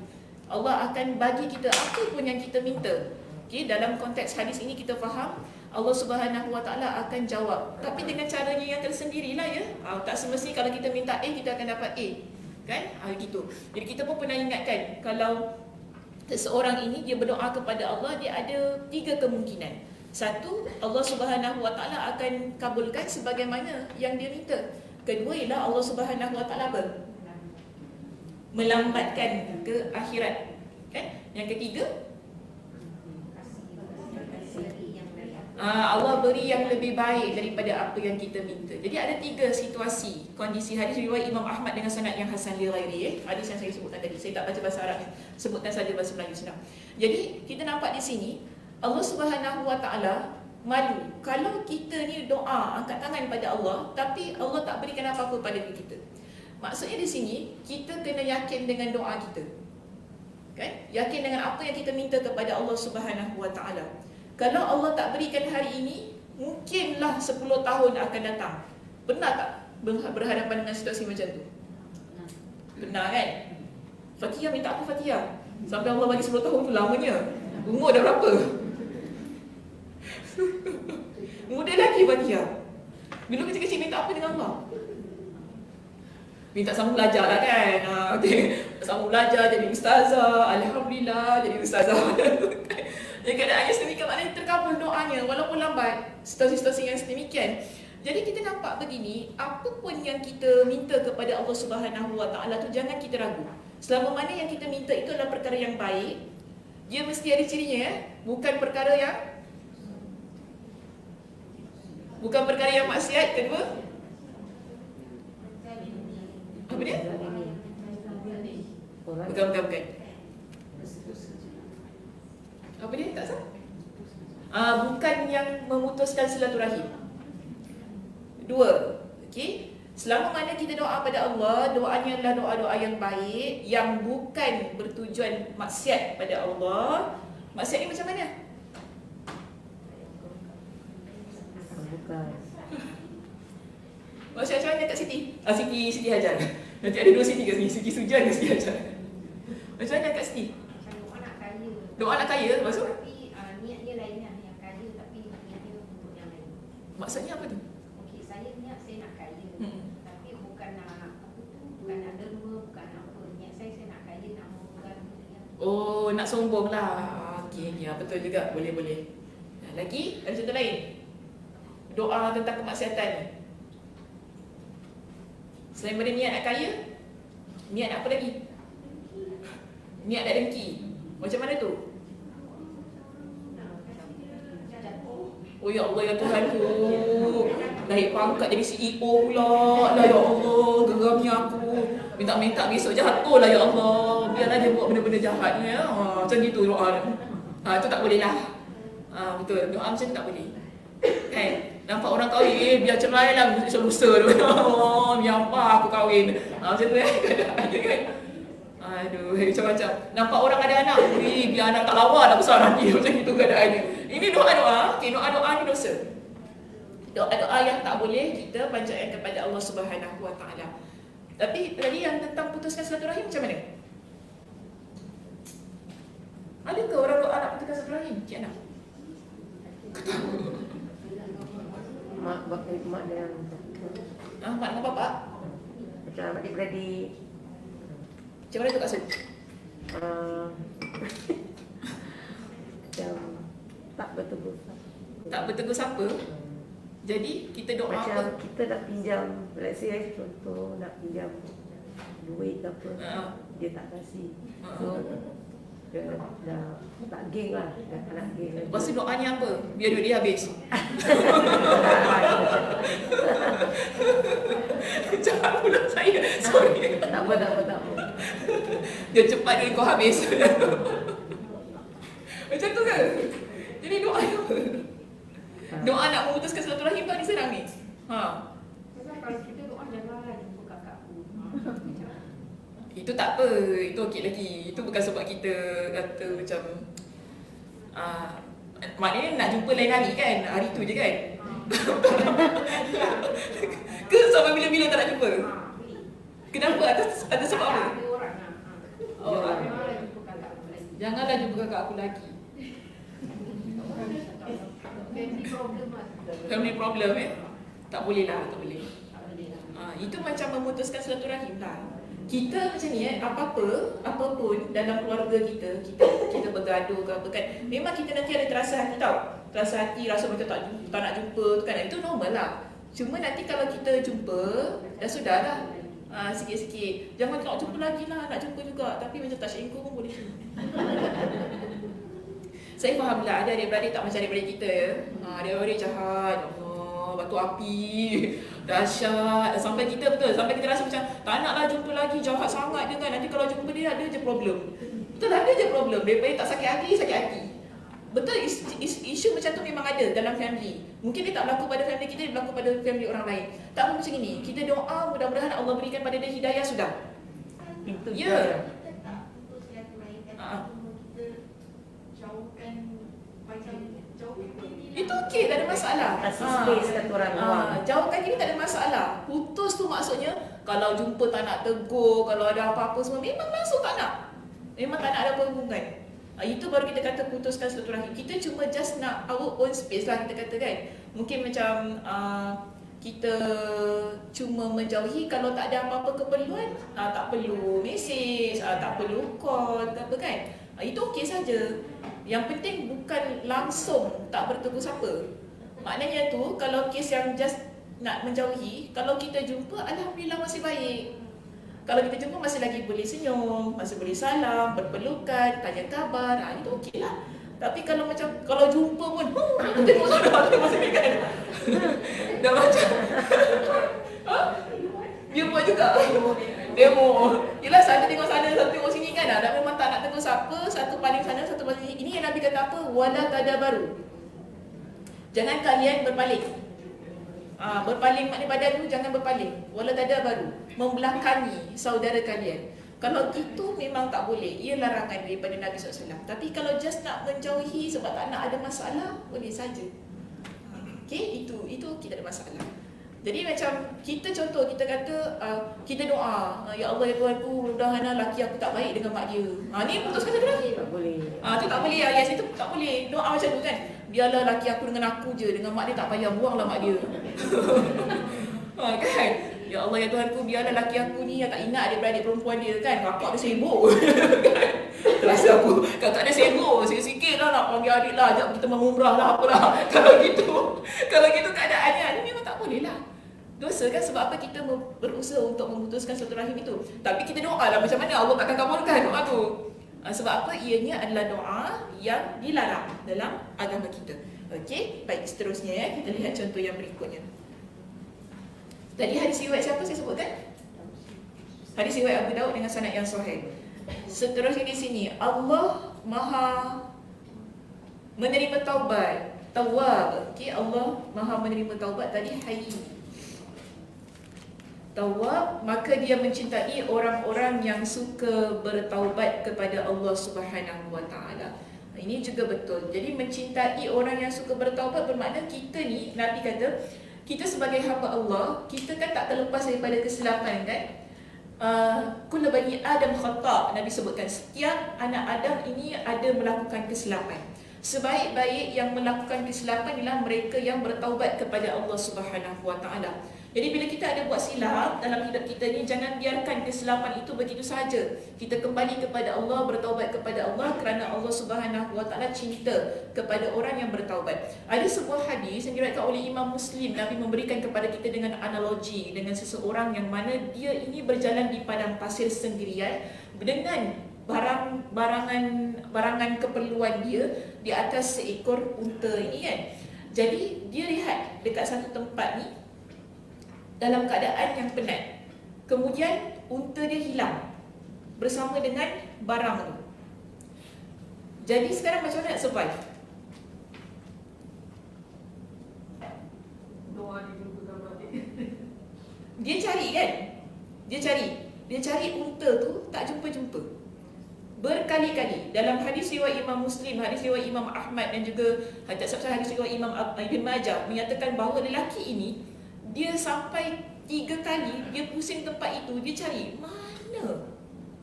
Allah akan bagi kita apa pun yang kita minta. Okey, dalam konteks hadis ini kita faham Allah Subhanahu Wa Taala akan jawab, tapi dengan caranya yang tersendirilah ya. Tak semesti kalau kita minta A kita akan dapat A. Kan? Gitu. Jadi kita pun pernah ingatkan kalau seseorang ini dia berdoa kepada Allah, dia ada 3 kemungkinan. Satu, Allah Subhanahu Wa Taala akan kabulkan sebagaimana yang dia minta. Kedua ialah Allah Subhanahu Wa Taala apa? Melambatkan ke akhirat. Kan? Yang ketiga, Allah beri yang lebih baik daripada apa yang kita minta. Jadi ada 3 situasi kondisi. Hadis riwayat Imam Ahmad dengan sanad yang hasan li ghairi. Hadis yang saya sebutkan tadi, saya tak baca bahasa Arabnya, sebutkan saja bahasa Melayu senang. Jadi kita nampak di sini Allah Subhanahu Wa Taala malu kalau kita ni doa angkat tangan pada Allah tapi Allah tak berikan apa-apa pada diri kita. Maksudnya di sini kita kena yakin dengan doa kita. Kan? Yakin dengan apa yang kita minta kepada Allah Subhanahu Wa Taala. Kalau Allah tak berikan hari ini, mungkinlah 10 tahun akan datang. Pernah tak berhadapan dengan situasi macam tu? Benar kan? Fatihah minta apa Fatihah? Sampai Allah bagi 10 tahun tu lamanya. Umur dah berapa? Muda lagi Fatihah. Dulu kecil-kecil minta apa dengan Allah? Minta sambung belajar lah kan. Sambung belajar jadi ustazah. Alhamdulillah jadi ustazah. Jadi keadaannya sedemikian, maknanya terkabul doanya walaupun lambat. Situasi-situasi yang sedemikian. Jadi kita nampak begini, apa pun yang kita minta kepada Allah Subhanahu Wa Taala tu jangan kita ragu. Selama mana yang kita minta itu adalah perkara yang baik, dia mesti ada cirinya ya. Bukan perkara yang maksiat. Kedua, apa dia? Bukan. Apa dia? Tak sah? Bukan yang memutuskan silaturahim. 2. Okey. Selama mana kita doa pada Allah, doanya adalah doa-doa yang baik, yang bukan bertujuan maksiat pada Allah. Maksiat ni macam mana? Bukan. Maksiat macam mana Kak Siti? Siti Hajar. Nanti ada 2 Siti kat sini, Siti Sujan dan Siti Hajar. Macam mana Kak Siti? Macam doa nak kaya. Doa nak kaya, maksud? Tapi niat dia lain kan, yang kaya tapi niat dia untuk yang lain. Maksudnya apa tu? Okey, saya niat saya nak kaya. Tapi bukan nak apa tu, bukan nak derma, bukan nak apa. Niat saya nak kaya, nak bukan yang. Oh, nak sombong lah. Okey, ya betul juga. Boleh. Lagi, ada contoh lain? Doa tentang kemaksiatan ni. Selain daripada niat nak kaya, niat nak apa lagi? Niat nak dengki. Macam mana tu? Oh ya Allah ya Tuhanku, naik pangkat jadi CEO pula. Lah ya Allah, geramnya aku. Minta-minta besok jatuh lah ya Allah. Biarlah dia buat benda-benda jahat ni ya. Macam gitu doa. Itu tak boleh lah. Betul, doa macam tu tak boleh. Kan? Nampak orang kahwin, biar cerai lah lusa-lusa tu. Biar apa aku kahwin. Macam tu kan? Kan? Aduh, macam-macam. Nampak orang ada anak, biar anak tak lawa dah besar nanti. Macam itu keadaannya. Ini doa-doa, okay, doa-doa ni dosa. Doa-doa yang tak boleh kita panjatkan kepada Allah Subhanahu Wa Taala. Tapi tadi yang tentang putuskan silaturahim macam mana? Adakah orang doa nak putuskan silaturahim? Cik Ana? Mak dia yang Mak dengan bapak? macam adik-beradik. Macam mana tu Kak Sun? Macam tak bertegur. Tak bertegur siapa? Jadi kita doa Macam apa? kita nak pinjam, let's say contoh nak pinjam duit ke apa, dia tak kasih. So dia dah tak geng lah, dah tak nak geng lagi. Lepas tu doanya apa? Biar duit dia habis. Jahat pula saya. Sorry. Tak apa. Dia cepat duit kau habis. Macam tu ke? Jadi doa apa? Doa nak memutuskan silaturahim tu ada serang ni. Sebab kalau kita doa janganlah jumpa kakakku. Itu tak apa, itu okey lagi. Itu bukan sebab kita kata macam Maknanya nak jumpa lain hari kan? Hari tu je kan? Ke sampai bila-bila tak nak jumpa? Kenapa? Ada sebab apa? Ada orang lah. Oh, Janganlah jumpa kakak aku lagi. janganlah jumpa kakak aku lagi. Family problem lah. Family problem tak boleh lah, tak boleh. Tak boleh lah. Itu macam memutuskan silaturahim lah. Kita macam ni apa pun dalam keluarga kita bergaduh ke apa kan, memang kita nanti ada terasa hati tau. Terasa hati, rasa macam tak nak jumpa tu kan, itu normal lah. Cuma nanti kalau kita jumpa, dah sudah lah. Sikit-sikit, jangan nak jumpa lagi lah, nak jumpa juga. Tapi macam touch and go pun boleh. Saya faham lah, ada adik-beradik tak macam adik-beradik kita ya. Adik-beradik jahat, Allah, batu api, dahsyat. Sampai kita rasa macam tak naklah jumpa lagi, jahat sangat dia kan. Nanti kalau jumpa dia ada je problem. Betul, ada je problem. Daripada tak sakit hati. Betul, isu macam tu memang ada dalam family. Mungkin dia tak berlaku pada family kita, dia berlaku pada family orang lain. Tak pun macam ini. Kita doa mudah-mudahan Allah berikan pada dia hidayah sudah. Itu Ya. Kita tak putus silaturahim, tapi cuma kita jauhkan macam jauhkan diri. Itu okey, tak ada masalah. Kasih space kat orang luar. Jauhkan diri tak ada masalah. Putus tu maksudnya kalau jumpa tak nak tegur, kalau ada apa-apa semua memang langsung tak nak. Memang tak nak ada apa hubungan. Itu baru kita kata putuskan silaturahim. Kita cuma just nak our own space lah kita kata kan. Mungkin macam kita cuma menjauhi kalau tak ada apa-apa keperluan. Tak perlu mesej, tak perlu call ke apa kan. Itu okey saja. Yang penting bukan langsung tak bertegur siapa. Maknanya tu kalau kes yang just nak menjauhi, kalau kita jumpa alhamdulillah masih baik. Kalau kita jumpa masih lagi boleh senyum, masih boleh salam, berpelukan, tanya khabar, itu okey lah. Tapi kalau jumpa pun, tengok sana, tengok sini kan. Dah macam dia buat juga demo. Yelah, satu tengok sana, satu tengok sini kan. Dan memang tak nak tengok siapa, satu paling sana, satu paling sini. Ini yang Nabi kata apa? Wala tadabaru. Jangan kalian berpaling. Berpaling maknanya badan tu jangan berpaling. Wala tadabaru, membelakangi saudara kalian. Kalau itu memang tak boleh. Ia larangan daripada Nabi SAW. Tapi kalau just nak menjauhi sebab tak nak ada masalah, boleh saja. Okey, itu kita ada masalah. Jadi macam kita contoh, kita kata kita doa, ya Allah ya Tuhanku, mudah-mudahan laki aku tak baik dengan mak dia. Ni putuskan satu lagi. Tak boleh. Tu tak boleh lah. Yes, itu tak boleh. Doa macam tu kan. Biarlah laki aku dengan aku je, dengan mak dia tak payah, buanglah mak dia. Kan? Ya Allah ya Tuhanku, biarlah laki aku ni yang tak ingat adik-beradik perempuan dia kan. Kakak dia sibuk. Kan? Terasa aku, kakak dia sibuk. Sikit-sikit lah nak panggil adik lah, ajak kita mengumrah lah apalah. Kalau gitu keadaannya, ni memang tak boleh lah. Dosa kan, sebab apa kita berusaha untuk memutuskan silaturahim itu. Tapi kita doa lah macam mana Allah takkan kabulkan doa tu. Sebab apa? Ianya adalah doa yang dilarang dalam agama kita. Okey, baik, seterusnya ya, kita lihat contoh yang berikutnya. Tadi hadis riwayat siapa saya sebutkan? Hadis riwayat Abu Daud dengan sanad yang sahih. Seterusnya di sini, Allah Maha menerima taubat. Tawwab. Okey, Allah Maha menerima taubat. Tadi Hayy. Tawwab, maka dia mencintai orang-orang yang suka bertaubat kepada Allah Subhanahu Wa Taala. Ini juga betul. Jadi mencintai orang yang suka bertaubat bermakna kita ni, Nabi kata, kita sebagai hamba Allah, kita kan tak terlepas daripada kesilapan kan. Kullu bani Adam khata'. Nabi sebutkan setiap anak Adam ini ada melakukan kesilapan. Sebaik-baik yang melakukan kesilapan ialah mereka yang bertaubat kepada Allah Subhanahu Wa Taala. Jadi bila kita ada buat silap dalam hidup kita ni, jangan biarkan kesilapan itu begitu saja. Kita kembali kepada Allah, bertaubat kepada Allah kerana Allah Subhanahu Wa Taala cinta kepada orang yang bertaubat. Ada sebuah hadis yang diriwayatkan oleh Imam Muslim. Nabi memberikan kepada kita dengan analogi dengan seseorang yang mana dia ini berjalan di padang pasir sendirian dengan barangan keperluan dia di atas seekor unta ini kan. Jadi dia lihat dekat satu tempat ni dalam keadaan yang penat. Kemudian unta dia hilang bersama dengan barang tu. Jadi sekarang macam mana nak survive? Dia cari kan? Dia cari unta tu tak jumpa-jumpa. Berkali-kali. kali dalam hadis riwayat Imam Muslim, hadis riwayat Imam Ahmad dan juga hadis riwayat Imam Ibn Majah menyatakan bahawa lelaki ini dia sampai 3 kali dia pusing tempat itu, dia cari mana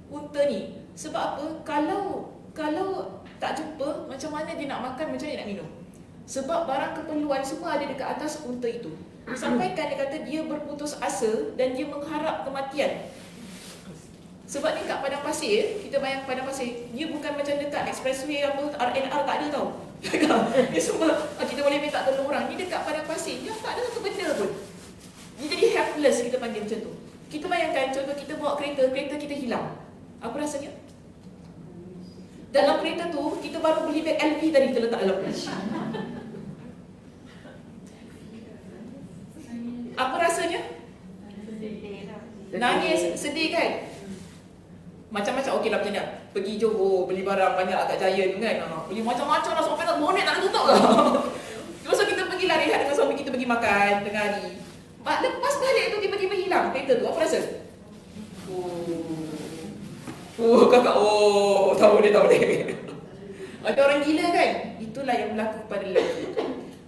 unta ni. Sebab apa? Kalau tak jumpa, macam mana dia nak makan, macam mana dia nak minum. Sebab barang keperluan semua ada dekat atas unta itu. Sampaikan dia kata dia berputus asa dan dia mengharap kematian. Sebab ni kat padang pasir, kita bayang padang pasir, dia bukan macam dekat expressway apa, RNR tak ada tau. Dia semua, kita boleh minta tolong orang. Ni dekat padang pasir, dia tak ada satu benda pun. Dia jadi helpless, kita panggil macam tu. Kita bayangkan, contoh kita bawa kereta kita hilang. Apa rasanya? Dalam kereta tu, kita baru beli beg LV tadi kita letak dalam. Apa rasanya? Nangis, sedih kan? Macam-macam, okeylah macam ni. Pergi Johor, beli barang banyak kat Giant kan. Beli macam-macam lah, sampai tak bonet tak ada tutup lah. Lepas tu kita pergi lari rehat dengan suami kita pergi makan tengah hari. Lepas balik tu tiba-tiba hilang kereta tu, apa rasa? Kakak, tahu dia. Macam orang gila kan? Itulah yang berlaku pada lelaki.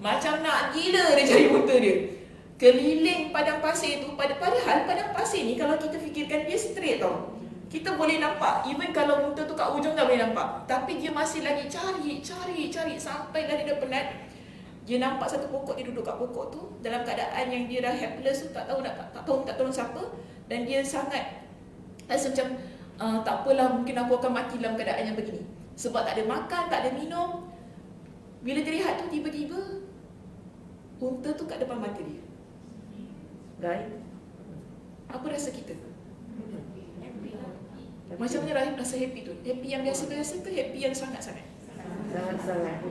Macam nak gila dia cari unta dia. Keliling padang pasir tu, padahal padang pasir ni kalau kita fikirkan dia straight tau. Kita boleh nampak, even kalau unta tu kat ujung dah boleh nampak. Tapi dia masih lagi cari sampai dah dia dah penat. Dia nampak satu pokok, dia duduk kat pokok tu dalam keadaan yang dia dah helpless tu, tak tahu nak tolong siapa. Dan dia sangat rasa macam tak apalah, mungkin aku akan mati dalam keadaan yang begini. Sebab tak ada makan, tak ada minum. Bila dia rehat tu, tiba-tiba unta tu kat depan mata dia. Guys, apa rasa kita? Macam mana rasa happy tu? Happy yang biasa-biasa ke happy yang sangat-sangat?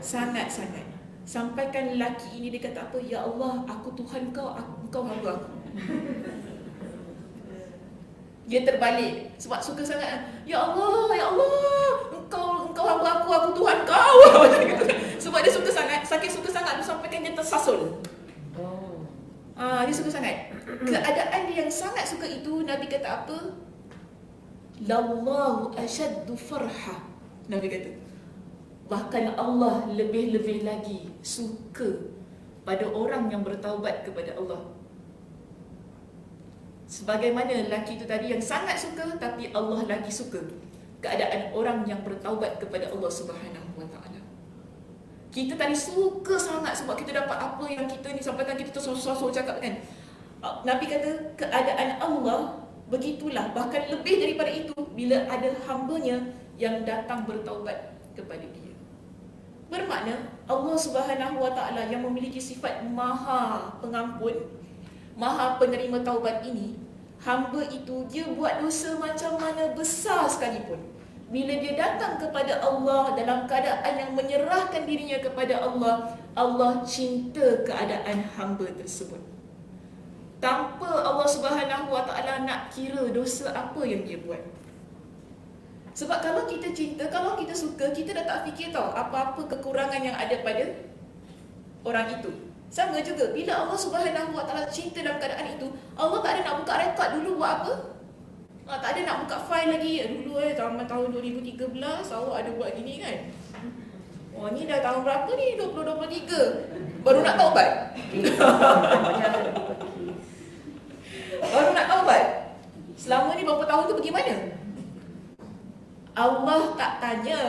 Sangat-sangat. Sampaikan lelaki ini dia kata apa? Ya Allah, aku Tuhan kau, engkau hamba aku. Dia terbalik sebab suka sangat. Ya Allah, engkau hamba aku Tuhan kau. Macam gitu. Sebab dia suka sangat, saking suka sangat dia sampaikan dia tersasul. Dia suka sangat. Keadaan dia yang sangat suka itu, Nabi kata apa? Lallahu asyaddu farha. Nabi kata, bahkan Allah lebih-lebih lagi suka pada orang yang bertaubat kepada Allah. Sebagaimana lelaki itu tadi yang sangat suka, tapi Allah lagi suka keadaan orang yang bertaubat kepada Allah Subhanahu wa ta'ala. Kita tadi suka sangat sebab kita dapat apa yang kita ni sampaikan, kita tersusul cakap kan. Nabi kata keadaan Allah begitulah, bahkan lebih daripada itu bila ada hambanya yang datang bertaubat kepada dia. Bermakna Allah Subhanahu wa ta'ala yang memiliki sifat maha pengampun, maha penerima taubat ini, hamba itu dia buat dosa macam mana besar sekalipun, bila dia datang kepada Allah dalam keadaan yang menyerahkan dirinya kepada Allah, Allah cinta keadaan hamba tersebut. Tanpa Allah Subhanahu wa ta'ala nak kira dosa apa yang dia buat. Sebab kalau kita cinta, kalau kita suka, kita dah tak fikir tau apa-apa kekurangan yang ada pada orang itu. Sama juga bila Allah Subhanahu wa ta'ala cinta dalam keadaan itu, Allah tak ada nak buka rekod dulu buat apa. Tak ada nak buka file lagi. Dulu tahun 2013 awak ada buat gini kan. Ni dah tahun berapa ni? 2023 baru nak taubat. Baru nak taubat. Selama ni berapa tahun tu pergi mana? Allah tak tanya.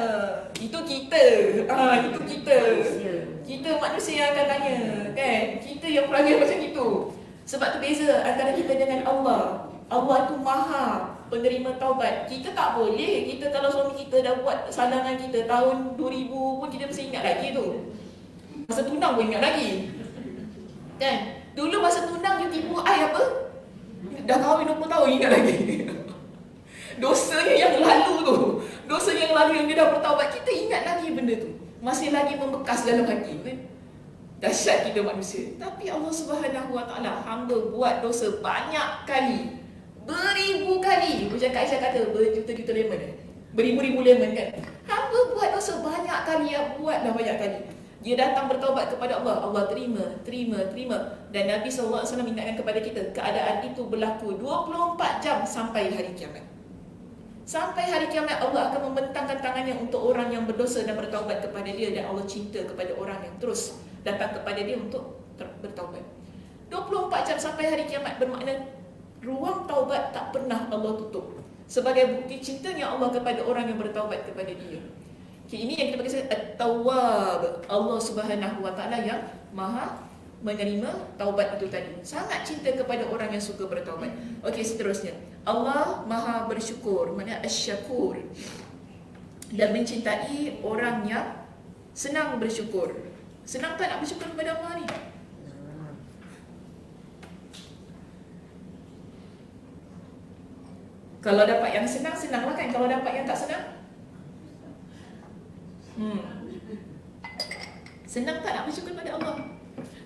Itu kita. Itu kita. Kita manusia yang akan tanya, kan? Kita yang perangai macam itu. Sebab tu beza antara kita dengan Allah. Allah tu maha penerima taubat. Kita tak boleh. Kita kalau suami kita dah buat salangan kita tahun 2000 pun kita mesti ingat lagi tu. Masa tunang pun ingat lagi. Kan? Dulu masa tunang you tipu I apa? Dah kahwin 20 tahun ingat lagi. Dosanya yang lalu tu, dosa yang lalu yang dia dah bertaubat, kita ingat lagi benda tu. Masih lagi membekas dalam hati, kan? Dahsyat kita manusia. Tapi Allah Subhanahu wa ta'ala, hamba buat dosa banyak kali, beribu kali. Macam Kak Aisyah kata, berjuta-juta lemon, beribu-ribu lemon kan. Hamba buat dosa banyak kali, buatlah banyak kali. Dia datang bertaubat kepada Allah, Allah terima. Dan Nabi SAW ingatkan kepada kita, keadaan itu berlaku 24 jam sampai hari kiamat. Sampai hari kiamat Allah akan membentangkan tangannya untuk orang yang berdosa dan bertaubat kepada dia, dan Allah cinta kepada orang yang terus datang kepada dia untuk bertaubat. 24 jam sampai hari kiamat bermakna ruang taubat tak pernah Allah tutup. Sebagai bukti cintanya Allah kepada orang yang bertaubat kepada dia. Okay, ini yang kita panggil At-Tawwab. Allah Subhanahu Wa Taala yang Maha menerima taubat itu tadi. Sangat cinta kepada orang yang suka bertaubat. Okey, seterusnya. Allah Maha bersyukur, maknanya Asy-Syakur. Dan mencintai orang yang senang bersyukur. Senang tak nak bersyukur kepada Allah ni? Kalau dapat yang senang, senanglah kan. Kalau dapat yang tak senang? Senang tak nak bersyukur pada Allah?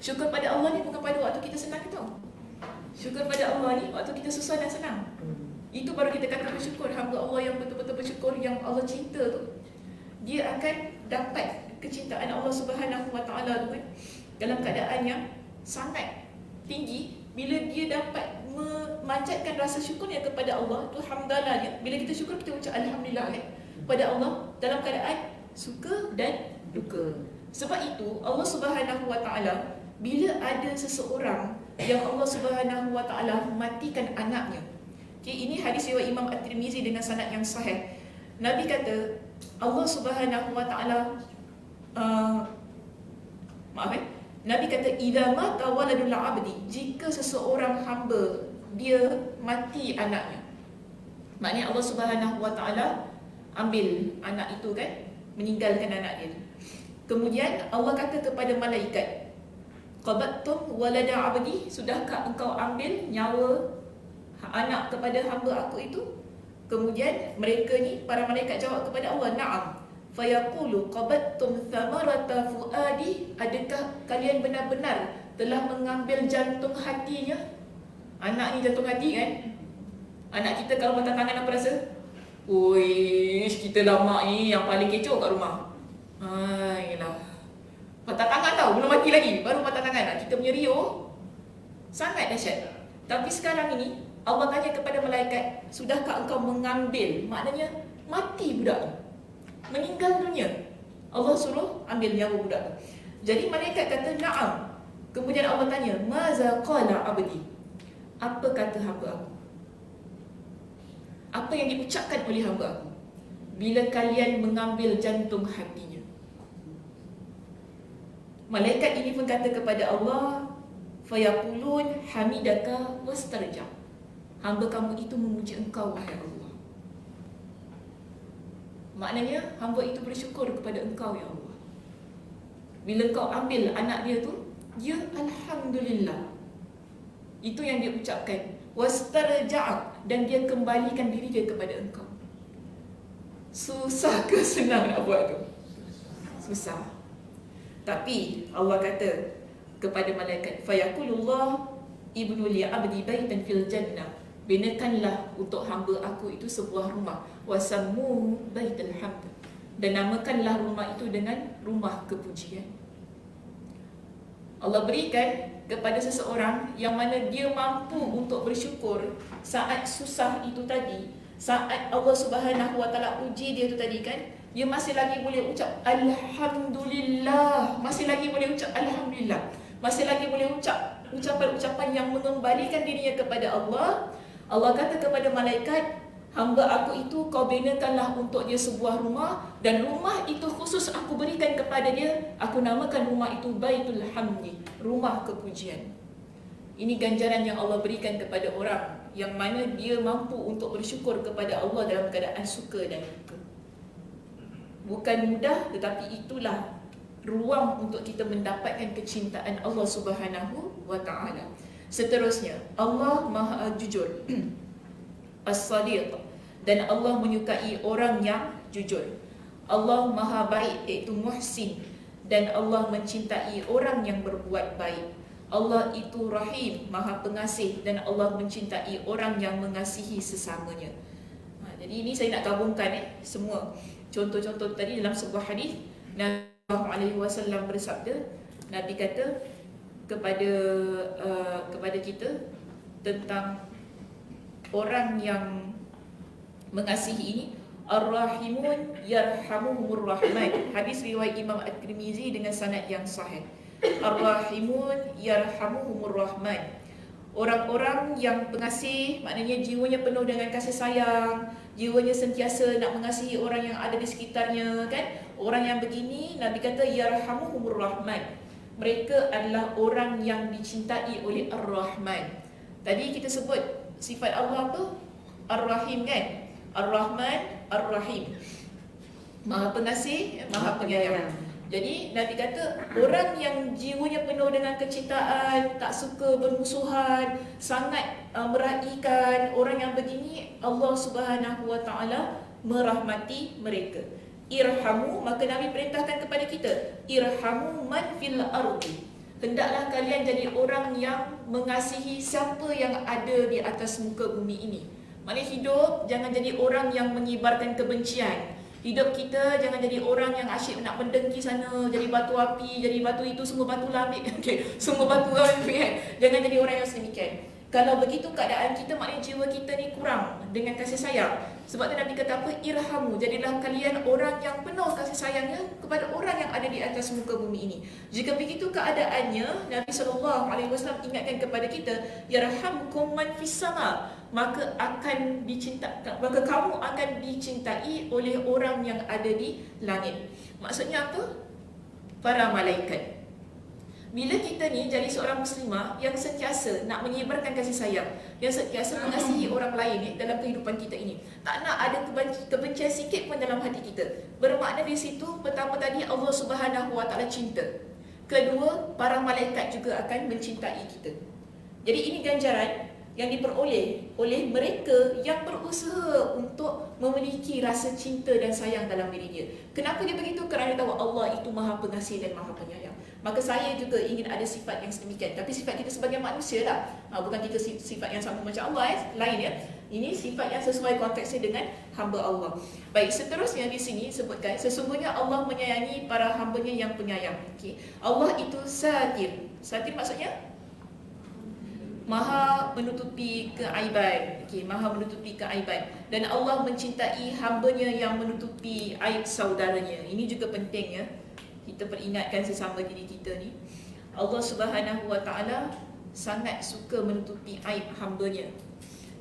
Syukur pada Allah ni bukan pada waktu kita senang kita. Syukur pada Allah ni waktu kita susah dan senang. Itu baru kita kata bersyukur. Hamba Allah yang betul-betul bersyukur, yang Allah cinta tu, dia akan dapat kecintaan Allah Subhanahu Wa Taala tu kan, dalam keadaan yang sangat tinggi. Bila dia dapat memanjatkan rasa syukurnya kepada Allah, tu hamdalahnya. Bila kita syukur, kita ucap alhamdulillah pada Allah dalam keadaan suka dan duka. Sebab itu Allah Subhanahu Wa Taala, bila ada seseorang yang Allah Subhanahu Wa Taala matikan anaknya. Okay, ini hadis riwayat Imam At-Tirmizi dengan sanad yang sahih. Nabi kata Allah Subhanahu Wa Taala Nabi kata idza mata waladul abdi, jika seseorang hamba dia mati anaknya, maknanya Allah Subhanahu Wa Taala ambil anak itu kan, meninggalkan anak dia. Kemudian Allah kata kepada malaikat, qabattum walada abdi, sudahkah engkau ambil nyawa anak kepada hamba aku itu? Kemudian mereka ni, para malaikat jawab kepada Allah, na'am. Fayaqulu qabattum thamarata fuadi, adakah kalian benar-benar telah mengambil jantung hatinya? Anak ni jantung hati kan? Anak kita kalau patah tangan apa rasa? Uish, kita lama ni yang paling kecoh kat rumah. Yelah, patah tangan tau, belum mati lagi, baru patah tangan. Kita punya rio sangat dahsyat. Tapi sekarang ini Allah tanya kepada malaikat, sudahkah engkau mengambil? Maknanya mati budak, meninggal dunia. Allah suruh ambil nyawa budak. Jadi malaikat kata na'am. Kemudian Allah tanya, maza qala abdi, apa kata hamba aku? Apa yang diucapkan oleh hamba aku bila kalian mengambil jantung hatinya? Malaikat ini pun kata kepada Allah, fayaqulun hamidaka wastarja, hamba kamu itu memuji engkau wahai Allah. Maknanya hamba itu bersyukur kepada engkau ya Allah. Bila engkau ambil anak dia tu, dia alhamdulillah. Itu yang dia ucapkan. Wastarja, dan dia kembalikan diri dia kepada engkau. Susah ke senang nak buat tu? Susah. Tapi Allah kata kepada malaikat, fayaqulullah ibnu li abdi baitan fil jannah, binakanlah untuk hamba aku itu sebuah rumah, wasammu baitul hamd, dan namakanlah rumah itu dengan rumah kepujian. Allah berikan kepada seseorang yang mana dia mampu untuk bersyukur saat susah itu tadi, saat Allah Subhanahu Wa Taala uji dia tu tadi kan, dia masih lagi boleh ucap alhamdulillah, masih lagi boleh ucap alhamdulillah, masih lagi boleh ucap ucapan-ucapan yang mengembalikan dirinya kepada Allah. Allah kata kepada malaikat, hamba aku itu kau binakanlah untuk dia sebuah rumah, dan rumah itu khusus aku berikan kepada dia. Aku namakan rumah itu Baitul Hamdi, rumah kepujian. Ini ganjaran yang Allah berikan kepada orang yang mana dia mampu untuk bersyukur kepada Allah dalam keadaan suka dan duka. Bukan mudah, tetapi itulah ruang untuk kita mendapatkan kecintaan Allah Subhanahu Wa Taala. Seterusnya, Allah Maha Jujur, As-Sadiq, dan Allah menyukai orang yang jujur. Allah Maha Baik, iaitu Muhsin, dan Allah mencintai orang yang berbuat baik. Allah itu Rahim, Maha Pengasih, dan Allah mencintai orang yang mengasihi sesamanya. Jadi ini saya nak gabungkan semua contoh-contoh tadi dalam sebuah hadis. Nabi SAW bersabda, Nabi kata kepada kita tentang orang yang mengasihi ini. Ar-Rahimun yarhamuhumur Rahman. Hadis riwayat Imam At-Tirmizi dengan sanad yang sahih. Ar-Rahimun yarhamuhumur Rahman. Orang-orang yang pengasih, maknanya jiwanya penuh dengan kasih sayang, jiwanya sentiasa nak mengasihi orang yang ada di sekitarnya, kan? Orang yang begini, Nabi kata yarhamuhumur Rahman. Mereka adalah orang yang dicintai oleh Ar-Rahman. Tadi kita sebut sifat Allah apa? Ar-Rahim, kan? Ar-Rahman, Ar-Rahim. Maha pengasih, Maha penyayang. Jadi Nabi kata orang yang jiwanya penuh dengan kecintaan, tak suka bermusuhan, sangat meraihkan, orang yang begini Allah Subhanahu Wa Taala merahmati mereka. Irhamu, maka Nabi perintahkan kepada kita, irhamu man fil ardi. Hendaklah kalian jadi orang yang mengasihi siapa yang ada di atas muka bumi ini. Maknanya hidup jangan jadi orang yang mengibarkan kebencian. Hidup kita jangan jadi orang yang asyik nak mendengki sana, jadi batu api, jadi batu itu, semua batu lah ambil. Okay. Semua batu lah ambil, kan? Jangan jadi orang yang sedemikian. Kalau begitu keadaan kita, maknanya jiwa kita ni kurang dengan kasih sayang. Sebab tu Nabi kata apa? Irhamu, jadilah kalian orang yang penuh kasih sayangnya kepada orang yang ada di atas muka bumi ini. Jika begitu keadaannya, Nabi SAW ingatkan kepada kita, yarhamkum man fis sama, maka kamu akan dicintai oleh orang yang ada di langit. Maksudnya apa? Para malaikat. Bila kita ni jadi seorang muslimah yang sentiasa nak menyebarkan kasih sayang, yang sentiasa mengasihi orang lain dalam kehidupan kita ini, tak nak ada kebencian sikit pun dalam hati kita. Bermakna di situ, pertama tadi Allah Subhanahu Wa Taala cinta. Kedua, para malaikat juga akan mencintai kita. Jadi ini ganjaran yang diperoleh oleh mereka yang berusaha untuk memiliki rasa cinta dan sayang dalam diri dia. Kenapa dia begitu? Kerana tahu Allah itu Maha Pengasih dan Maha Penyayang. Maka saya juga ingin ada sifat yang sedemikian. Tapi sifat kita sebagai manusia lah, bukan kita sifat yang sama macam Allah, lain ya. Ini sifat yang sesuai konteksnya dengan hamba Allah. Baik, seterusnya di sini sebutkan, sesungguhnya Allah menyayangi para hambanya yang penyayang. Okay. Allah itu satir. Satir maksudnya Maha menutupi keaiban. Okay, Maha menutupi keaiban. Dan Allah mencintai hambanya yang menutupi aib saudaranya. Ini juga penting ya, kita peringatkan sesama diri kita ni. Allah Subhanahu Wa Taala sangat suka menutupi aib hambanya.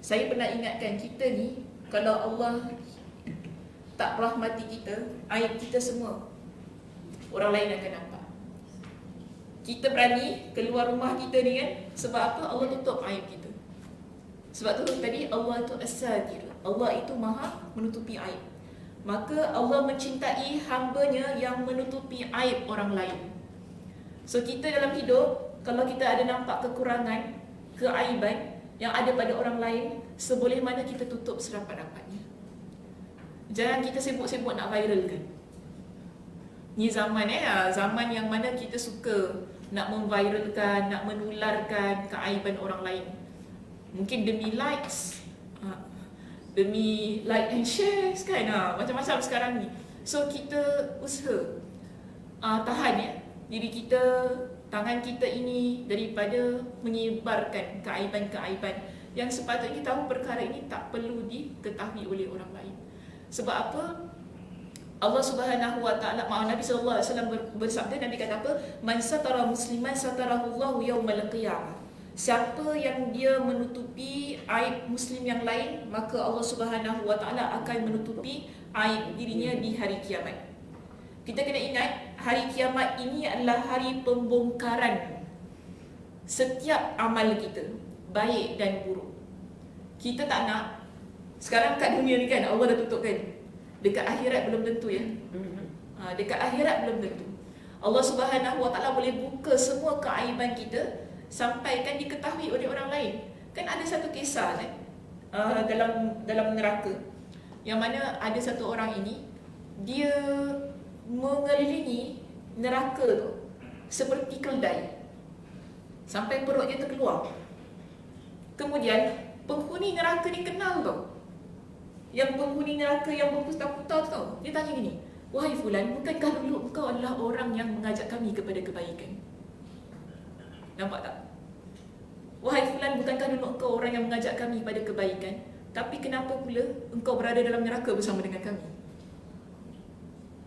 Saya pernah ingatkan kita ni, kalau Allah tak rahmati kita, aib kita semua orang lain akan nampak. Kita berani keluar rumah kita ni kan, sebab apa? Allah tutup aib kita. Sebab tu tadi Allah itu as-satir, Allah itu Maha menutupi aib. Maka Allah mencintai hambanya yang menutupi aib orang lain. So kita dalam hidup, kalau kita ada nampak kekurangan, keaiban yang ada pada orang lain, seboleh mana kita tutup serapat-rapatnya. Jangan kita sibuk-sibuk nak viralkan. Ni zaman zaman yang mana kita suka nak memviralkan, nak menularkan keaiban orang lain. Mungkin demi likes, demi like and share kan, macam-macam sekarang ni. So kita usaha tahan ya diri kita, tangan kita ini daripada menyebarkan keaiban-keaiban yang sepatutnya tahu perkara ini tak perlu diketahui oleh orang lain. Sebab apa? Allah Subhanahu Wa Taala, Nabi sallallahu alaihi wasallam bersabda, Nabi kata apa? Man satara musliman satarahullahu yaumal qiyamah. Siapa yang dia menutupi aib muslim yang lain, maka Allah Subhanahu Wa Taala akan menutupi aib dirinya di hari kiamat. Kita kena ingat, hari kiamat ini adalah hari pembongkaran setiap amal kita, baik dan buruk. Kita tak nak. Sekarang kat dunia ni kan Allah dah tutup kan. Dekat akhirat belum tentu ya. Dekat akhirat belum tentu. Allah Subhanahu Wa Taala boleh buka semua keaiban kita sampai kan diketahui oleh orang lain. Kan ada satu kisah kan, dalam neraka, yang mana ada satu orang ini, dia mengelilingi neraka tu seperti keldai sampai perut dia terkeluar. Kemudian penghuni neraka ni kenal tau. Yang penghuni neraka yang berputar-putar tau, dia tanya gini, wahai fulan, bukankah dulu engkau adalah orang yang mengajak kami kepada kebaikan? Nampak tak? Wahai fulan, bukankah dulu engkau orang yang mengajak kami pada kebaikan? tapi kenapa pula engkau berada dalam neraka bersama dengan kami?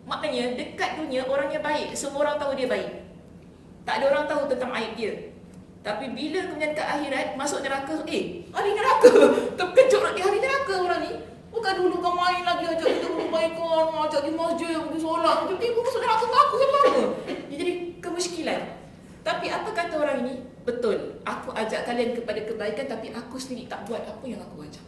Maknanya dekat dunia orangnya baik, semua orang tahu dia baik, tak ada orang tahu tentang aib dia. Tapi bila kemudian ke akhirat, masuk neraka, hari neraka, terkejut di hari neraka orang ni. Bukan dulu kau main lagi, ajak kita berbaikan, ajak di masjid, pergi solat, tiba-tiba masuk neraka ke aku siapa? Dia jadi kemusykilan. Tapi apa kata orang ini? Betul, aku ajak kalian kepada kebaikan, tapi aku sendiri tak buat apa yang aku ajak.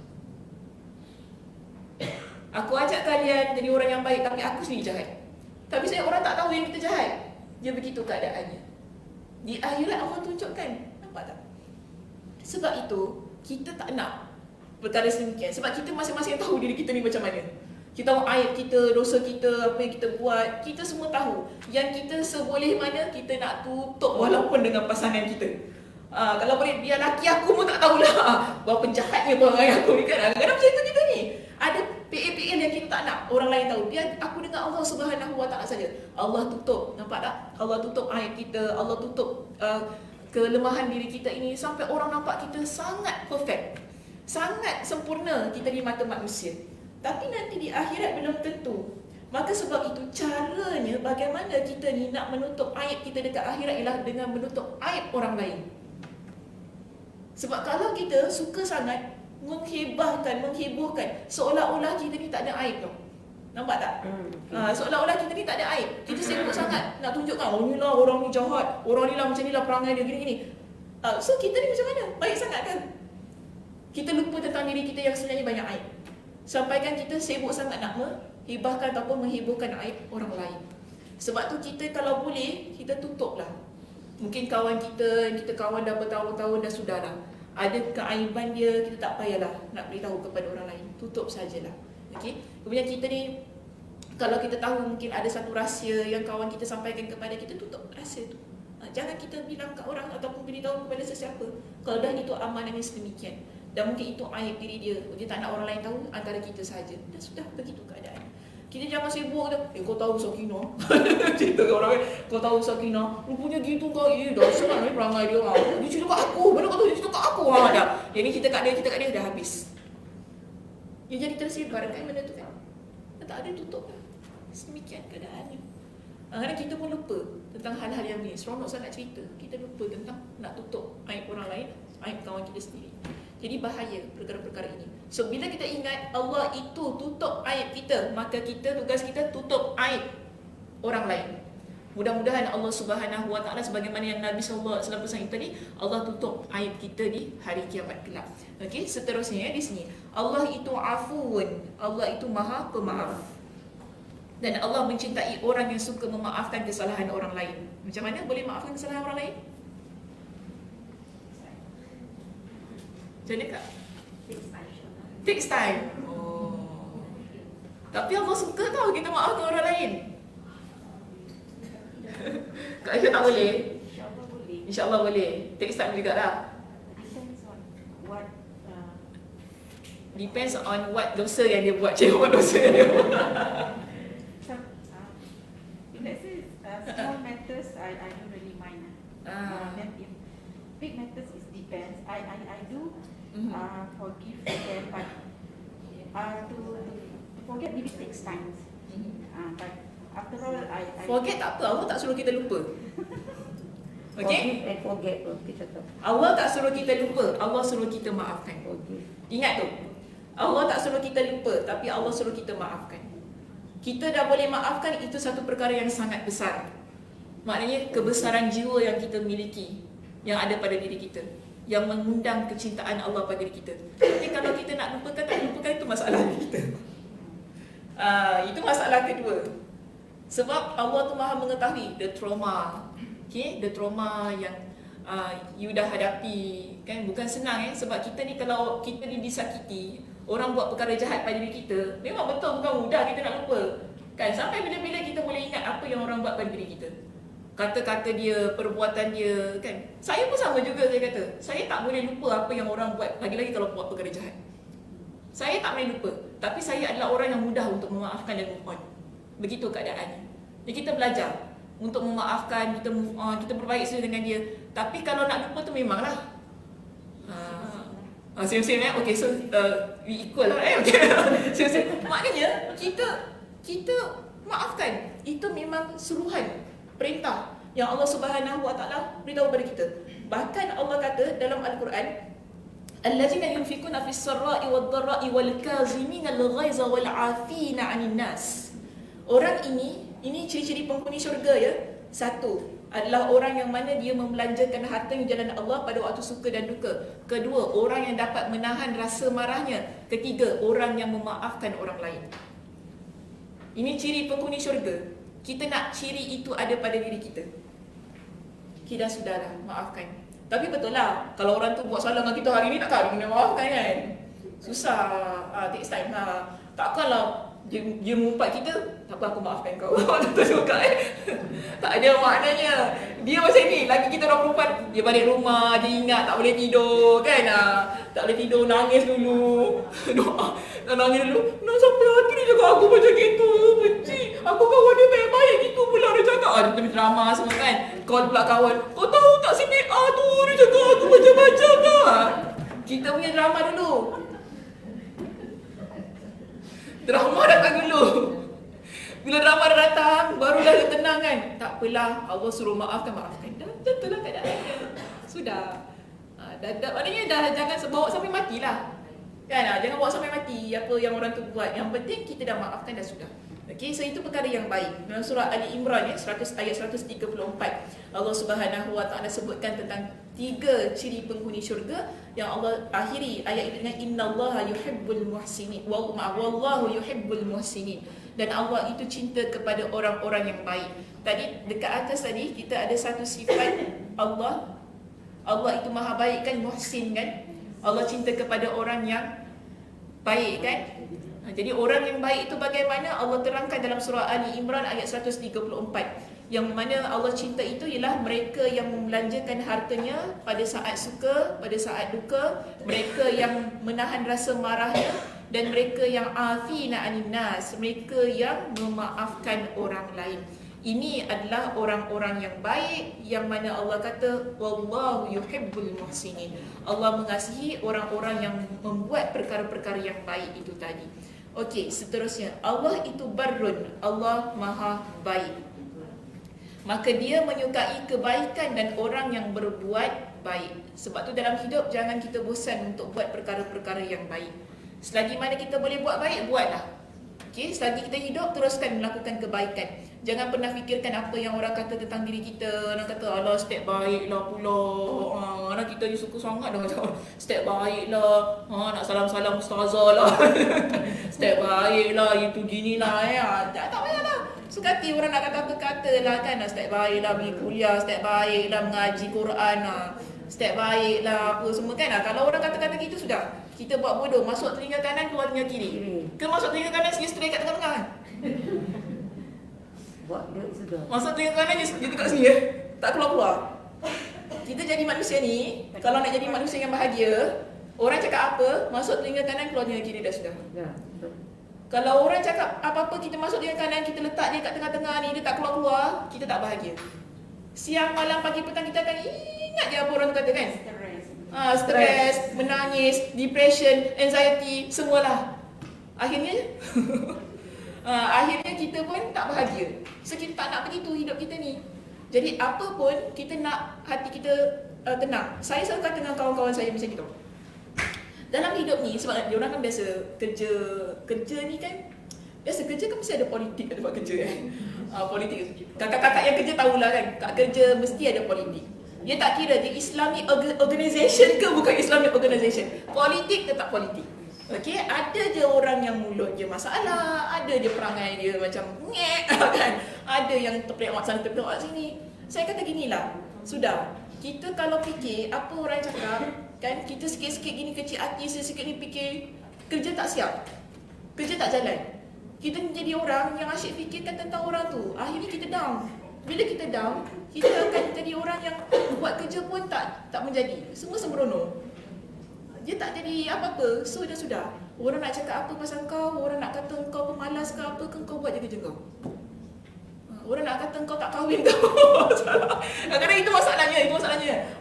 Aku ajak kalian jadi orang yang baik, tapi aku sendiri jahat. Tapi saya orang tak tahu yang kita jahat. Dia begitu keadaannya. Di akhirat Allah tunjukkan. Nampak tak? Sebab itu kita tak nak perkara sedemikian. Sebab kita masing-masing tahu diri kita ni macam mana. Kita tahu aib kita, dosa kita, apa yang kita buat. Kita semua tahu. Yang kita seboleh mana kita nak tutup walaupun dengan pasangan kita. Kalau boleh biar laki aku pun tak tahulah berapa jahatnya perangai aku ni kan. Kadang-kadang macam itu kita ni. Ada PA-PA yang kita tak nak orang lain tahu. Biar aku dengan Allah Subhanahu Wa Taala saja. Allah tutup. Nampak tak? Allah tutup aib kita. Allah tutup kelemahan diri kita ini sampai orang nampak kita sangat perfect, sangat sempurna kita di mata manusia. Tapi nanti di akhirat belum tentu. Maka sebab itu caranya bagaimana kita ni nak menutup aib kita dekat akhirat ialah dengan menutup aib orang lain. Sebab kalau kita suka sangat menghebohkan seolah-olah kita ni tak ada aib tau. Nampak tak? Seolah-olah kita ni tak ada aib. Kita sibuk sangat nak tunjukkan, oh ni lah orang ni jahat, orang ni lah macam ni lah perangai dia, gini-gini. So kita ni macam mana? Baik sangat kan? Kita lupa tentang diri kita yang sebenarnya banyak aib. Sampaikan kita sibuk sangat nak menghibahkan ataupun menghebohkan aib orang lain. Sebab tu kita kalau boleh, kita tutuplah. Mungkin kawan kita kawan dah bertahun-tahun dah sudahlah. Ada keaiban dia, kita tak payahlah nak beritahu kepada orang lain. Tutup sajalah. Okey. Kemudian kita ni, kalau kita tahu mungkin ada satu rahsia yang kawan kita sampaikan kepada kita, tutup rahsia tu. Jangan kita bilang kat orang ataupun beritahu kepada sesiapa. Kalau dah itu amanahnya sedemikian. Dan mungkin itu aib diri dia. Dia tak nak orang lain tahu, antara kita saja. Dan sudah begitu keadaan. Kita jangan sibuk kata, kau tahu Sakinah. Cerita kat orang, kau tahu Sakinah. Rupanya gitu kau, dasar lah perangai dia. Dia cerita kat aku, mana kau tahu dia cerita kat aku. Dah. Yang ni kita kat dia, dah habis. Dia jadi tersebar kan benda tu kan. Tak ada tutup lah. Sedemikian keadaannya. Kadang kita pun lupa tentang hal-hal yang ni. Seronok sangat cerita. Kita lupa tentang nak tutup aib orang lain, aib kawan kita sendiri. Jadi bahaya perkara-perkara ini. So bila kita ingat Allah itu tutup aib kita, maka tugas kita tutup aib orang lain. Mudah-mudahan Allah Subhanahu Wa Taala sebagaimana yang Nabi sallallahu alaihi wasallam pesan tadi, Allah tutup aib kita di hari kiamat kelak. Okey, seterusnya di sini. Allah itu afuun, Allah itu Maha Pemaaf. Dan Allah mencintai orang yang suka memaafkan kesalahan orang lain. Macam mana boleh maafkan kesalahan orang lain? Macam mana Kak? Takes time. Oh. Tapi Allah suka tahu kita maafkan orang lain. Kak Aisyah tak boleh? InsyaAllah boleh. InsyaAllah boleh. Takes time juga lah. Depends on what Depends on what dosa yang dia buat. What dosa yang dia buat. if let's say small matters, I don't really mind. Then if big matters, it depends. I do forgive them, but to forget maybe takes time. But after all, I Forget tak apa, Allah tak suruh kita lupa. Okay? Forgive and forget tu kita tahu. Allah tak suruh kita lupa, Allah suruh kita maafkan. Forgive. Ingat tu. Allah tak suruh kita lupa, tapi Allah suruh kita maafkan. Kita dah boleh maafkan, itu satu perkara yang sangat besar. Maknanya kebesaran jiwa yang kita miliki, yang ada pada diri kita, yang mengundang kecintaan Allah pada diri kita. Tapi kalau kita nak lupakan, tak lupakan, itu masalah kita. Itu masalah kedua. Sebab Allah tu Maha mengetahui the trauma. Okay, the trauma yang you dah hadapi, kan bukan senang sebab kita ni kalau kita ni disakiti, orang buat perkara jahat pada diri kita, memang betul bukan mudah kita nak lupa. Kan sampai bila-bila kita boleh ingat apa yang orang buat pada diri kita. Kata-kata dia, perbuatan dia, kan. Saya pun sama juga, saya kata. Saya tak boleh lupa apa yang orang buat, lagi-lagi kalau buat perkara jahat. Saya tak boleh lupa, tapi saya adalah orang yang mudah untuk memaafkan dan move on. Begitu keadaannya. Jadi kita belajar untuk memaafkan, kita move on, kita berbaik dengan dia. Tapi kalau nak lupa tu memanglah Same-same Okay, so we equal lah okay. Same-same. Maknanya kita maafkan. Itu memang suruhan, perintah yang Allah Subhanahu Wa Taala beritahu kepada kita. Bahkan Allah kata dalam Al-Quran, allazina yunfikuna fis sarra'i wad dharra'i wal kazimina al-ghaiza wal 'afina 'anil nas. Orang ini ciri-ciri penghuni syurga ya. Satu adalah orang yang mana dia membelanjakan hartanya jalan Allah pada waktu suka dan duka. Kedua, orang yang dapat menahan rasa marahnya. Ketiga, orang yang memaafkan orang lain. Ini ciri penghuni syurga. Kita nak ciri itu ada pada diri kita. Kita sudahlah, maafkan. Tapi betul lah, kalau orang tu buat salah dengan kita hari ni, takkan dia maafkan kan? Susah, takes time lah. Takkanlah dia mengumpat kita, tak apa aku maafkan kau. Tak suka tak ada maknanya. Dia macam ni, lagi kita orang perempuan, dia balik rumah, dia ingat tak boleh tidur kan. Tak boleh tidur, nangis dulu. Doa, nangis dulu. Nak sampai hati dia cakap aku macam gitu, benci. Aku kawan dia baik-baik gitu pula dia cakap. Dia drama semua kan. Call pula kawan, kau tahu tak si A tu, dia cakap aku macam-macam tak. Kita punya drama dulu. Drama datang dulu. Bila drama dah datang, barulah dia tenang kan. Tak apalah, Allah suruh maafkan. Dah betul lah keadaannya. Sudah. Maknanya dah jangan bawa sampai matilah. Kan? Jangan bawa sampai mati apa yang orang tu buat. Yang penting kita dah maafkan dah sudah. Okey, so itu perkara yang baik. Dalam surah Ali Imran ayat 134, Allah Subhanahu Wa Taala sebutkan tentang 3 ciri penghuni syurga yang Allah akhiri ayat itu dengan innallaha yuhibbul muhsinin. Wallahu yuhibbul muhsinin. Dan Allah itu cinta kepada orang-orang yang baik. Tadi dekat atas tadi kita ada satu sifat Allah. Allah itu maha baik kan, muhsin kan? Allah cinta kepada orang yang baik kan? Jadi orang yang baik itu bagaimana? Allah terangkan dalam surah Ali Imran ayat 134. Yang mana Allah cinta itu ialah mereka yang membelanjakan hartanya pada saat suka, pada saat duka, mereka yang menahan rasa marahnya, dan mereka yang afina anin nas, mereka yang memaafkan orang lain. Ini adalah orang-orang yang baik, yang mana Allah kata wallahu yuhibbul muhsinin. Allah mengasihi orang-orang yang membuat perkara-perkara yang baik itu tadi. Okey, seterusnya Allah itu barrun, Allah maha baik. Maka dia menyukai kebaikan dan orang yang berbuat baik. Sebab tu dalam hidup jangan kita bosan untuk buat perkara-perkara yang baik. Selagi mana kita boleh buat baik, buatlah. Okey, selagi kita hidup, teruskan melakukan kebaikan. Jangan pernah fikirkan apa yang orang kata tentang diri kita. Orang kata, alah step baik lah pula. Anak kita ni suka sangat dah macam step baik lah. Nak salam-salam ustazah lah. Step baik lah, itu gini lah. Tak payah lah. Suka hati orang nak kata apa kata lah kan. Step baik lah pergi kuliah, step baik lah mengaji Quran lah. Step baik lah apa semua kan. Kalau orang kata-kata gitu sudah. Kita buat bodoh, masuk telinga kanan, keluar telinga kiri. Ke masuk telinga kanan, sini stray kat tengah-tengah. Buat dia sudah. Masuk telinga kanan, dia dekat sini ya. Tak keluar-keluar. Kita jadi manusia ni, kalau nak jadi manusia yang bahagia, orang cakap apa, masuk telinga kanan, keluar telinga kiri dah sudah. Ya, betul. Kalau orang cakap apa-apa, kita masuk telinga kanan, kita letak dia kat tengah-tengah ni, dia tak keluar-keluar, kita tak bahagia. Siang, malam, pagi, petang kita akan ingat je apa orang tu kata kan. Stres, menangis, depression, anxiety, semualah. Akhirnya akhirnya kita pun tak bahagia. So kita tak nak begitu hidup kita ni. Jadi apa pun kita nak hati kita tenang. Saya selalu kata dengan kawan-kawan saya macam gitu. Dalam hidup ni, sebab dia orang kan biasa kerja ni kan, biasa kerja kan mesti ada politik kat tempat kerja kan. Politik. Kakak-kakak yang kerja tahulah kan, kat kerja mesti ada politik. Dia tak kira dia Islamic organisation ke bukan Islamic organisation. Politik tetap politik. Okey, ada je orang yang mulut je masalah, ada je perangai dia macam ngek kan. Ada yang terpelawak sana terpelawak sini. Saya kata ginilah, sudah. Kita kalau fikir apa orang cakap kan, kita sikit-sikit gini kecil hati, sikit ni fikir kerja tak siap. Kerja tak jalan. Kita menjadi orang yang asyik fikirkan tentang orang tu. Akhirnya kita down. Bila kita down, kita akan jadi orang yang buat kerja pun tak menjadi. Semua sembrono. Dia tak jadi apa-apa. So dah sudah. Orang nak cakap apa pasal kau, orang nak kata kau pemalas ke apa ke, kau buat je kerja kau. Orang nak kata kau tak kahwin kau. Kadang-kadang itu masalahnya,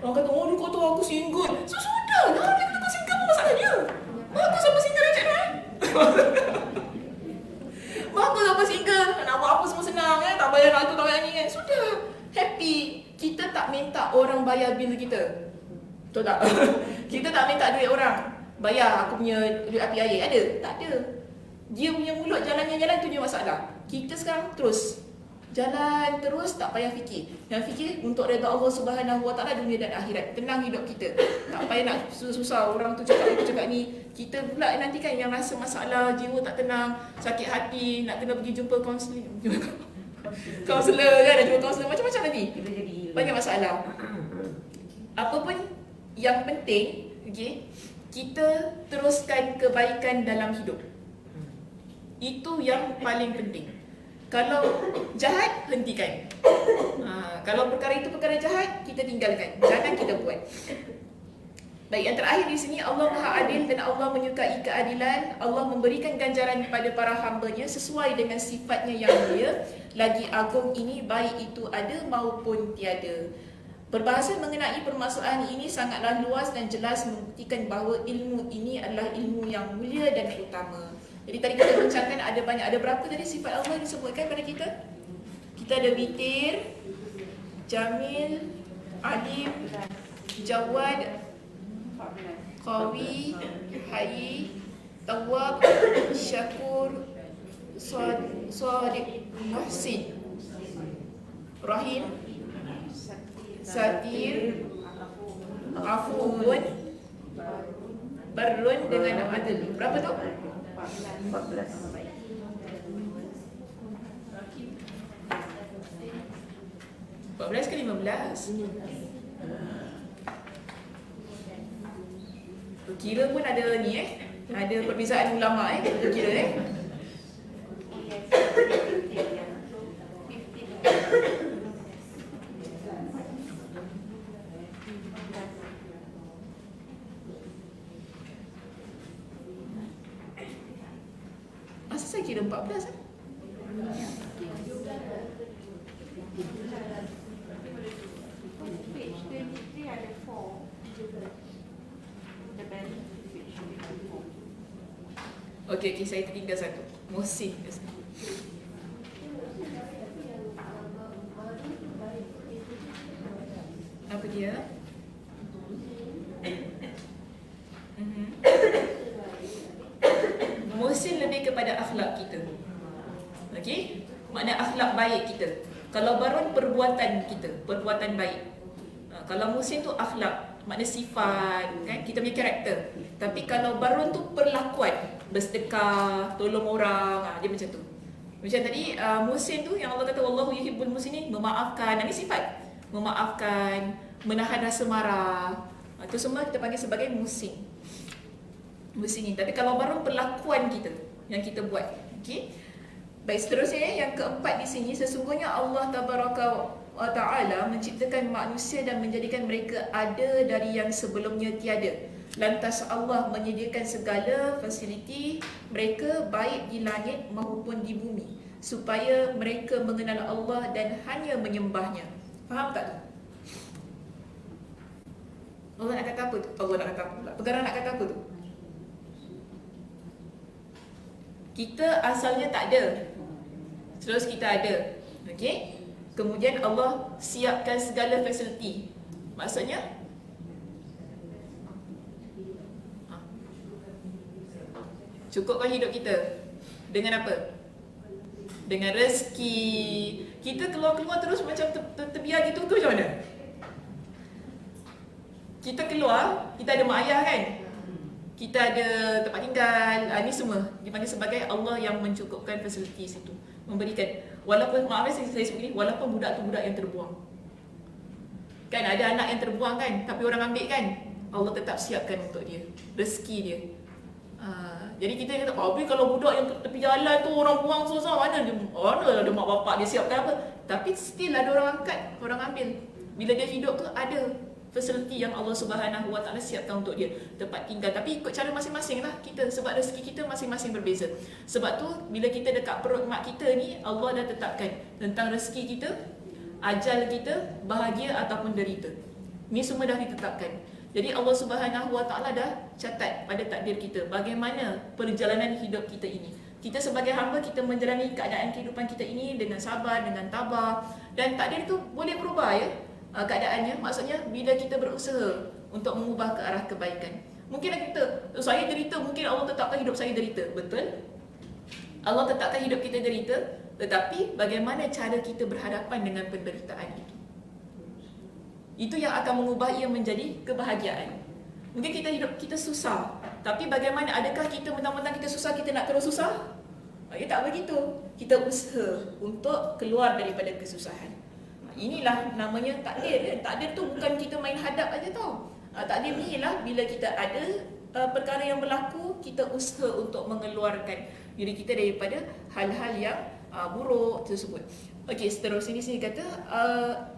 Orang kata, oh kau tahu aku single. So sudah lah, dia kata kau single apa masalah tak minta orang bayar bil kita. Betul tak? Kita tak minta duit orang. Bayar aku punya duit api air. Ada? Tak ada. Dia punya mulut jalannya jalan tu je masalah. Kita sekarang terus jalan terus, tak payah fikir. Yang fikir untuk redha Allah Subhanahu Wa Taala dunia dan akhirat. Tenang hidup kita. Tak payah nak susah-susah orang tu cakap ni. Kita pula nanti kan yang rasa masalah, jiwa tak tenang, sakit hati, nak kena pergi jumpa kaunseling. Kaunselor kan, nak jumpa kaunselor macam-macam nanti. Kita jadi Banyak masalah. Apa pun yang penting, okey, kita teruskan kebaikan dalam hidup. Itu yang paling penting. Kalau jahat, hentikan. Kalau perkara itu perkara jahat, kita tinggalkan. Jangan kita buat. Baik, yang terakhir di sini, Allah Maha Adil dan Allah menyukai keadilan. Allah memberikan ganjaran kepada para hamba-Nya sesuai dengan sifatnya yang mulia. Lagi agung ini, baik itu ada maupun tiada. Perbahasan mengenai permasalahan ini sangatlah luas dan jelas membuktikan bahawa ilmu ini adalah ilmu yang mulia dan utama. Jadi tadi kita bincangkan ada berapa tadi sifat Allah disebutkan pada kita? Kita ada Witir, Jamil, Alim, Jawad, Qawi, Hayy, Tawwab, Syakur, Sadiq, Muhsin, Rahim, Satir, Afuun, Barun dengan Adil. Berapa tu? 14. 14 ke 15? Kira pun ada ni ada perbezaan ulama kira Masa saya kira 14 Page 23 ada 4. The balance page 24. Okey, saya tertinggal satu. Muhsin. Apa dia? Muhsin lebih kepada akhlak kita. Okey? Makna akhlak baik kita. Kalau Barun perbuatan kita, perbuatan baik. Kalau Muhsin tu akhlak, makna sifat, kan? Kita punya karakter. Tapi kalau Barun tu perlakuan, bersedekah, tolong orang, dia macam tu. Macam tadi Muhsin tu yang Allah kata wallahu yuhibbul muhsinin, memaafkan. Ini sifat. Memaafkan, menahan rasa marah. Itu semua kita panggil sebagai muhsin. Muhsinin. Tapi kalau Barun perlakuan kita yang kita buat. Okey? Baik, seterusnya yang keempat di sini, sesungguhnya Allah Tabaraka wa Ta'ala menciptakan manusia dan menjadikan mereka ada dari yang sebelumnya tiada. Lantas Allah menyediakan segala fasiliti mereka baik di langit maupun di bumi supaya mereka mengenal Allah dan hanya menyembahnya. Faham tak tu? Allah nak kata apa tu? Allah nak kata apa pula? Pengarang nak kata apa tu? Kita asalnya tak ada. Terus kita ada. Okey? Kemudian Allah siapkan segala fasiliti. Maksudnya cukupkan hidup kita. Dengan apa? Dengan rezeki. Kita keluar-keluar terus macam terbiar gitu ke macam mana? Kita keluar, kita ada mak ayah kan? Kita ada tempat tinggal, ini semua dipanggil sebagai Allah yang mencukupkan fasiliti situ, memberikan. Walaupun, maaf saya sebut ini, walaupun budak tu budak yang terbuang. Kan ada anak yang terbuang kan, tapi orang ambil kan, Allah tetap siapkan untuk dia, rezeki dia. Jadi kita kata, tapi kalau budak yang tepi jalan tu orang buang susah, mana ada mak bapak dia siapkan apa? Tapi still ada orang angkat, orang ambil. Bila dia hidup tu ada fasiliti yang Allah Subhanahu Wa Taala siapkan untuk dia, tempat tinggal. Tapi ikut cara masing-masing lah kita, sebab rezeki kita masing-masing berbeza. Sebab tu bila kita dekat perut mak kita ni, Allah dah tetapkan tentang rezeki kita, ajal kita, bahagia ataupun derita. Ni semua dah ditetapkan. Jadi Allah Subhanahu Wa Taala dah catat pada takdir kita bagaimana perjalanan hidup kita ini. Kita sebagai hamba, kita menjalani keadaan kehidupan kita ini dengan sabar, dengan tabah. Dan takdir itu boleh berubah ya. keadaannya. Maksudnya bila kita berusaha untuk mengubah ke arah kebaikan. Mungkinlah kita, saya derita, mungkin Allah tetapkan hidup saya derita. Betul? Allah tetapkan hidup kita derita, tetapi bagaimana cara kita berhadapan dengan penderitaan itu? Itu yang akan mengubah ia menjadi kebahagiaan. Mungkin kita hidup kita susah, tapi bagaimana, adakah kita mentang-mentang kita susah, kita nak terus susah? Ya tak begitu. Kita usaha untuk keluar daripada kesusahan. Inilah namanya takdir. Takdir tu bukan kita main hadap aja tau. Takdir ni ialah bila kita ada perkara yang berlaku, kita usaha untuk mengeluarkan diri kita daripada hal-hal yang buruk tersebut. Okey, seterusnya sini kata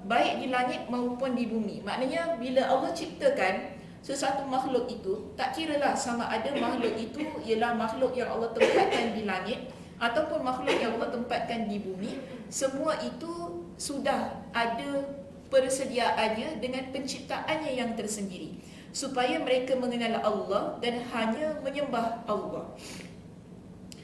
baik di langit maupun di bumi. Maknanya bila Allah ciptakan sesuatu makhluk itu, tak kiralah sama ada makhluk itu ialah makhluk yang Allah tempatkan di langit ataupun makhluk yang Allah tempatkan di bumi, semua itu sudah ada persediaannya dengan penciptaannya yang tersendiri, supaya mereka mengenal Allah dan hanya menyembah Allah.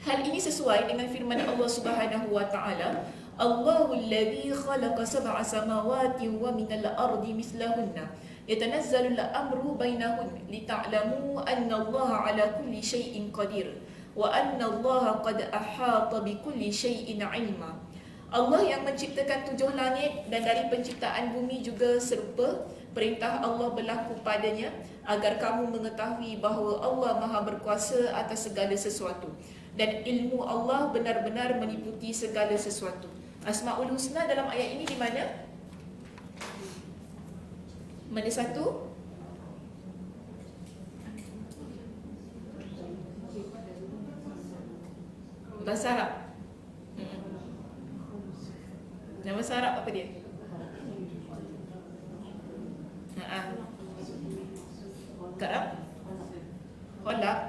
Hal ini sesuai dengan firman Allah Subhanahu wa taala, Allahul ladzi khalaqa sab'a samawati wa minal ardi mislahunna yatanazzalul amru bainahun lita'lamu anna Allah ala kulli syai'in qadir wa anna Allah qad ahata bi kulli syai'in 'ilma. Allah yang menciptakan 7 langit dan dari penciptaan bumi juga serupa. Perintah Allah berlaku padanya agar kamu mengetahui bahawa Allah Maha berkuasa atas segala sesuatu dan ilmu Allah benar-benar meliputi segala sesuatu. Asmaul Husna dalam ayat ini di mana? Mana satu? Bahasa Arab. Nama bahasa Arab apa dia? Karam? Kholak?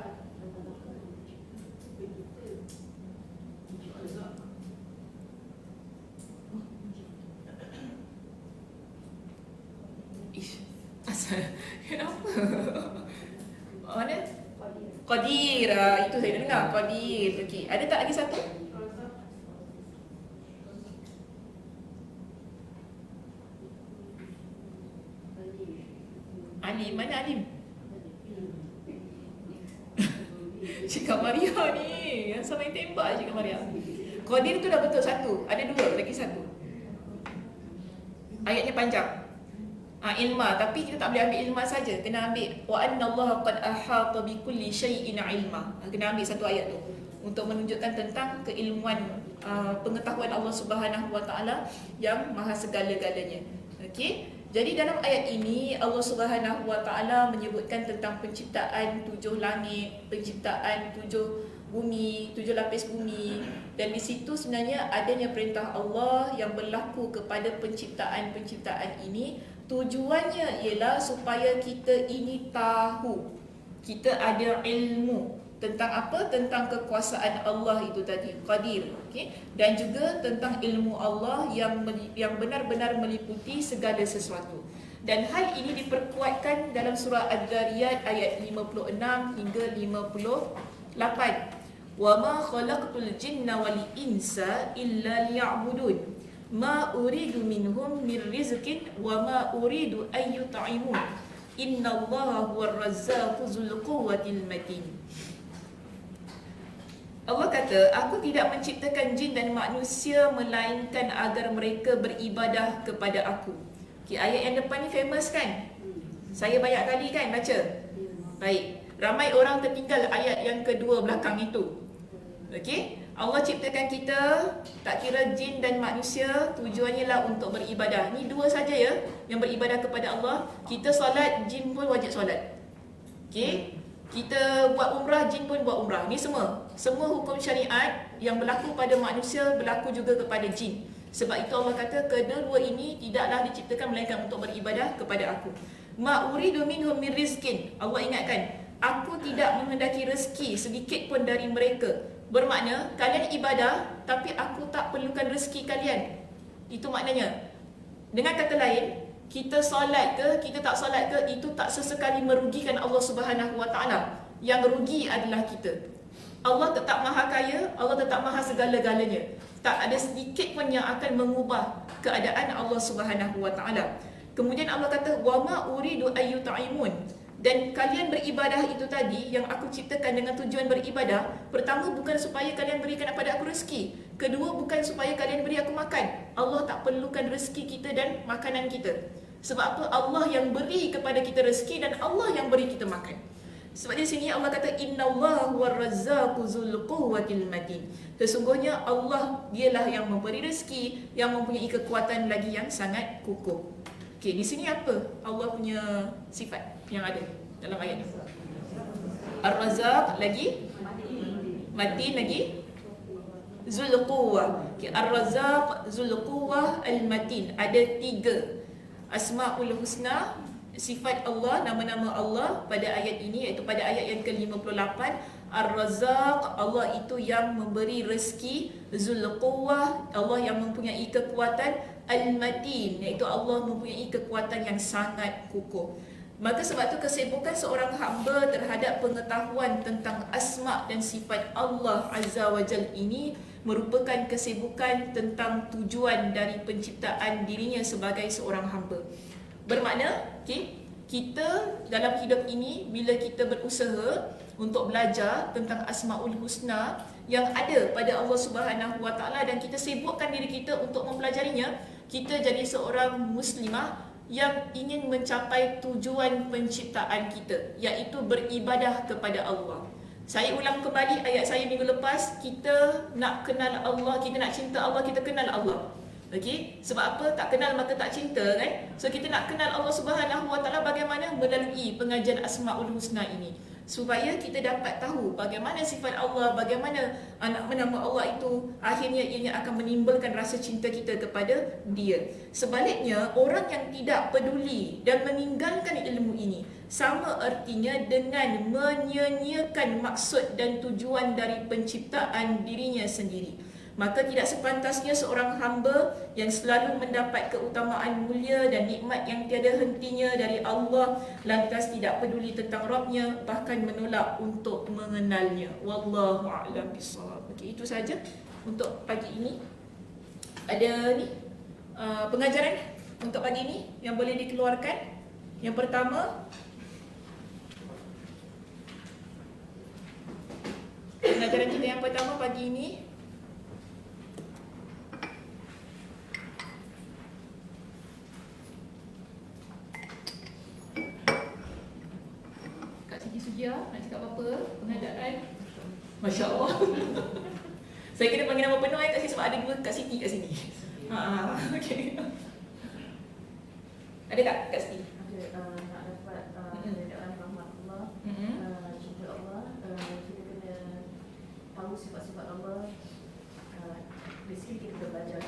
Kenapa? Mana? Qadir. Itu saya dengar. Qadir. Okey. Ada tak lagi satu? Alim. Mana Alim? Cikgu Maria ni. Yang sama yang tembak Cikgu Maria. Qadir tu dah betul satu. Ada 2 lagi satu. Ayatnya panjang. Ilma, tapi kita tak boleh ambil ilma saja, kena ambil wa anna Allah qad ahata bi kulli syai'in ilma. Kena ambil satu ayat tu untuk menunjukkan tentang keilmuan pengetahuan Allah Subhanahu wa taala yang maha segala-galanya. Okey. Jadi dalam ayat ini Allah Subhanahu wa taala menyebutkan tentang penciptaan 7 langit, penciptaan 7 bumi, 7 lapis bumi, dan di situ sebenarnya adanya perintah Allah yang berlaku kepada penciptaan-penciptaan ini. Tujuannya ialah supaya kita ini tahu, kita ada ilmu tentang apa? Tentang kekuasaan Allah itu tadi, Qadir, okay? Dan juga tentang ilmu Allah yang benar-benar meliputi segala sesuatu. Dan hal ini diperkuatkan dalam surah Ad-Dariyat ayat 56 hingga 58. Wa ma khalaqtul jinna wal insa illa liya'budun. Ma uridu minhum min rizqin wa ma uridu an yut'imun. Innallaha huwar razzaqu dzul quwwatil matin. Allah kata, aku tidak menciptakan jin dan manusia melainkan agar mereka beribadah kepada aku. Okay, ayat yang depan ni famous kan? Saya banyak kali kan baca. Baik, ramai orang tertinggal ayat yang kedua belakang itu. Okey, Allah ciptakan kita, tak kira jin dan manusia, tujuannya lah untuk beribadah. Ni 2 saja ya yang beribadah kepada Allah. Kita solat, jin pun wajib solat. Okey, kita buat umrah, jin pun buat umrah. Ni semua hukum syariat yang berlaku pada manusia berlaku juga kepada jin. Sebab itu Allah kata kedua ini tidaklah diciptakan melainkan untuk beribadah kepada aku. Ma uridu minhum min rizqin. Allah ingatkan, aku tidak menghendaki rezeki sedikit pun dari mereka. Bermakna kalian ibadah tapi aku tak perlukan rezeki kalian. Itu maknanya. Dengan kata lain, kita solat ke, kita tak solat ke, itu tak sesekali merugikan Allah Subhanahu wa taala. Yang rugi adalah kita. Allah tetap maha kaya, Allah tetap maha segala-galanya. Tak ada sedikit pun yang akan mengubah keadaan Allah Subhanahu wa taala. Kemudian Allah kata wama uridu ayyutaimun, dan kalian beribadah itu tadi yang aku ciptakan dengan tujuan beribadah. Pertama, bukan supaya kalian berikan kepada aku rezeki. Kedua, bukan supaya kalian beri aku makan. Allah tak perlukan rezeki kita dan makanan kita. Sebab apa? Allah yang beri kepada kita rezeki dan Allah yang beri kita makan. Sebab di sini Allah kata innallaha huwarrazzaqu dzul quwwatil matin. Sesungguhnya Allah dialah yang memberi rezeki, yang mempunyai kekuatan lagi yang sangat kukuh. Okey, di sini apa Allah punya sifat yang ada dalam ayat ni? Ar-Razzaq lagi, Matin lagi, Dzul Quwwah. Okey, Ar-Razzaq, Dzul Quwwah, Al-Matin. Ada 3 Asmaul Husna, sifat Allah, nama-nama Allah pada ayat ini, iaitu pada ayat yang ke-58. Ar-Razzaq, Allah itu yang memberi rezeki. Dzul Quwwah, Allah yang mempunyai kekuatan. Al-Matin, iaitu Allah mempunyai kekuatan yang sangat kukuh. Maka sebab itu kesibukan seorang hamba terhadap pengetahuan tentang asma' dan sifat Allah Azza wa Jal ini merupakan kesibukan tentang tujuan dari penciptaan dirinya sebagai seorang hamba. Bermakna, kita dalam hidup ini, bila kita berusaha untuk belajar tentang Asmaul Husna yang ada pada Allah Subhanahu Wa Taala dan kita sibukkan diri kita untuk mempelajarinya, kita jadi seorang muslimah yang ingin mencapai tujuan penciptaan kita, iaitu beribadah kepada Allah. Saya ulang kembali ayat saya minggu lepas, kita nak kenal Allah, kita nak cinta Allah, kita kenal Allah. Okey, sebab apa? Tak kenal maka tak cinta, kan? So kita nak kenal Allah Subhanahu Wa Taala bagaimana? Melalui pengajian Asmaul Husna ini, supaya kita dapat tahu bagaimana sifat Allah, bagaimana nama Allah itu akhirnya ianya akan menimbulkan rasa cinta kita kepada Dia. Sebaliknya, orang yang tidak peduli dan meninggalkan ilmu ini sama artinya dengan menyia-nyiakan maksud dan tujuan dari penciptaan dirinya sendiri. Maka tidak sepantasnya seorang hamba yang selalu mendapat keutamaan mulia dan nikmat yang tiada hentinya dari Allah lantas tidak peduli tentang Rabbnya, bahkan menolak untuk mengenalnya. Wallahu a'lam bishawab. Okey, itu saja untuk pagi ini. Ada ni pengajaran untuk pagi ini yang boleh dikeluarkan. Yang pertama, pengajaran kita yang pertama pagi ini, nak cakap apa? Pengadaan. Masya Allah. Saya kena panggil nama penuh kat sini sebab ada 2 Kak Siti kat sini. Okey. Ada tak Kak Siti? Ada, nak dapat redaan rahmat Allah, cinta Allah, kita kena tahu sifat-sifat Allah. Basically kita belajar.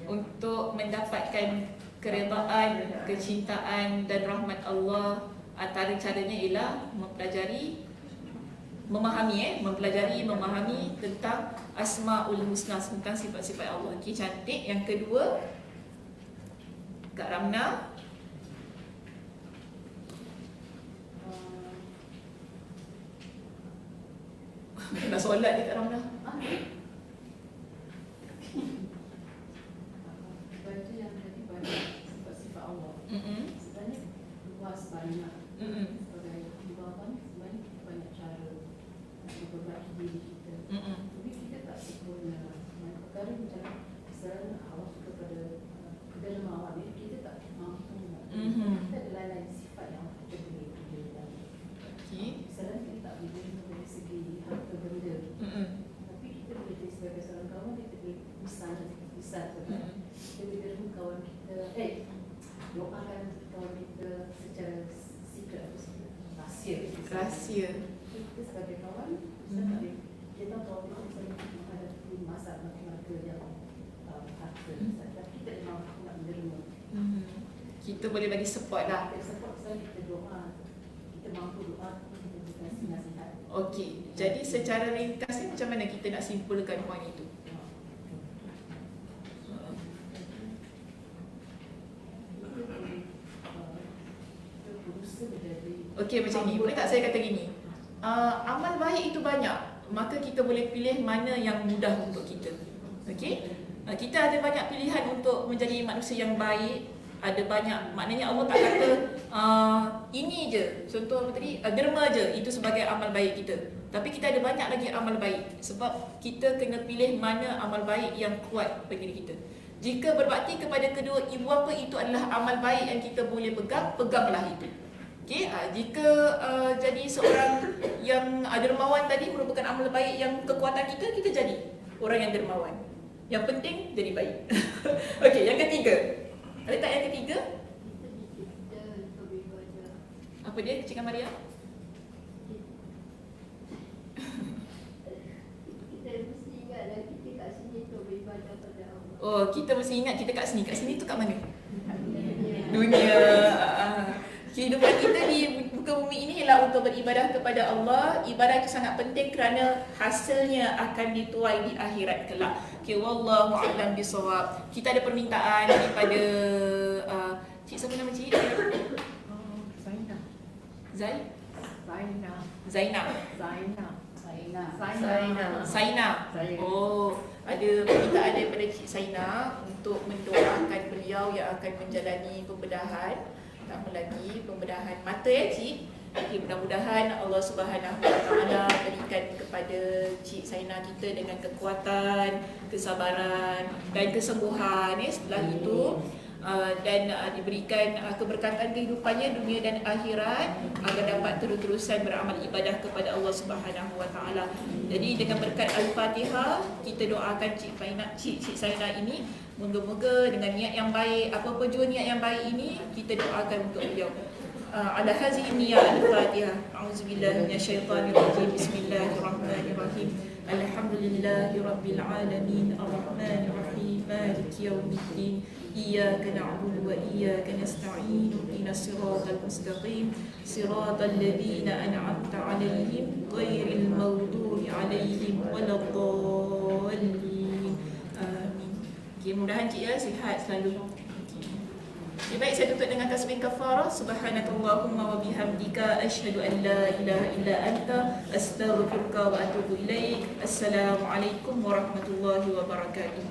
Untuk mendapatkan keredaan, kecintaan dan rahmat Allah, antara caranya ialah mempelajari, memahami tentang Asmaul Husna, tentang sifat-sifat Allah. Okey, cantik. Yang kedua, Kak Ramna. Nak solat ni Kak Ramna. Baca yang tadi banyak sifat-sifat Allah. Sebenarnya luas banyak. Sebagai ibadah sebenarnya kita banyak cara untuk berbagi diri kita. Tapi kita tak sempurna. Perkara macam misalnya Allah suka pada kedermawan ni, kita tak mampu. Kita ada lain-lain sifat yang kita boleh berikan. Misalnya kita tak boleh dari segi harta benda. Tapi kita boleh jadi sebagai seorang kawan, kita boleh besar. Kita boleh derma kawan kita, doakan kawan kita secara Rahsia. Kita sebagai kawan, kita tahu kita menghadapi masalah-masalah yang harta, tapi kita mampu nak menerima. Kita boleh bagi support lah. Kita support, kita doa, kita mampu doa, kita kasih nasihat. Okey, jadi secara ringkas ni macam mana kita nak simpulkan poin itu? Okey, macam ni. Boleh tak saya kata gini? Amal baik itu banyak, maka kita boleh pilih mana yang mudah untuk kita. Okey? Kita ada banyak pilihan untuk menjadi manusia yang baik, Ada banyak, maknanya Allah tak kata ini je, contoh apa tadi, derma je, itu sebagai amal baik kita. Tapi kita ada banyak lagi amal baik. Sebab kita kena pilih mana amal baik yang kuat bagi diri kita. Jika berbakti kepada kedua ibu bapa itu adalah amal baik yang kita boleh pegang, peganglah itu. Okay, jika jadi seorang yang dermawan tadi merupakan amal baik yang kekuatan kita, kita jadi orang yang dermawan. Yang penting jadi baik. Okey, yang ketiga. Ada tak yang ketiga? Apa dia, Cik Maria? Kita mesti ingatlah kita kat sini untuk beribadah pada Allah. Oh, kita mesti ingat kita kat sini. Kat sini tu kat mana? Dunia. Kehidupan kita di muka bumi ini ialah untuk beribadah kepada Allah. Ibadah itu sangat penting kerana hasilnya akan dituai di akhirat kelak. Okay, wallahu a'lam bisawab. Kita ada permintaan daripada Cik, siapa nama Cik? Zainab. Zainab. Saina. Saya. Oh, ada permintaan daripada Cik Saina untuk mendoakan beliau yang akan menjalani pembedahan. Lama lagi pembedahan mata ya Cik. Okay, mudah-mudahan Allah Subhanahu Wa Taala berikan kepada Cik Saina kita dengan kekuatan, kesabaran dan kesembuhan ya setelah itu. Dan diberikan keberkatan kehidupannya dunia dan akhirat agar dapat terus-terusan beramal ibadah kepada Allah Subhanahu Wa Taala. Jadi dengan berkat Al-Fatihah kita doakan Cik Saina ini, moga-moga dengan niat yang baik, apa-apa jua niat yang baik ini kita doakan untuk beliau. Ala hazihi niyyah Al-Fatihah. A'udzubillahi minasyaitonirrajim. Bismillahirrahmanirrahim. Alhamdulillahirabbil alamin. Arrahmanirrahim. Maliki yaumiddin. Iyyaka na'budu wa iyyaka nasta'in. Ihdinas siratal mustaqim. Siratal ladzina an'amta 'alaihim ghairil maghdubi 'alaihim waladdallin. Amin. Okay, mudah-mudahan Cik ya sihat selalu. Okay, baik, saya tutup dengan tasbih kafarah. Subhanakallahumma wa bihamdika asyhadu an la ilaha illa anta astaghfiruka wa atubu ilaik. Assalamualaikum warahmatullahi wabarakatuh.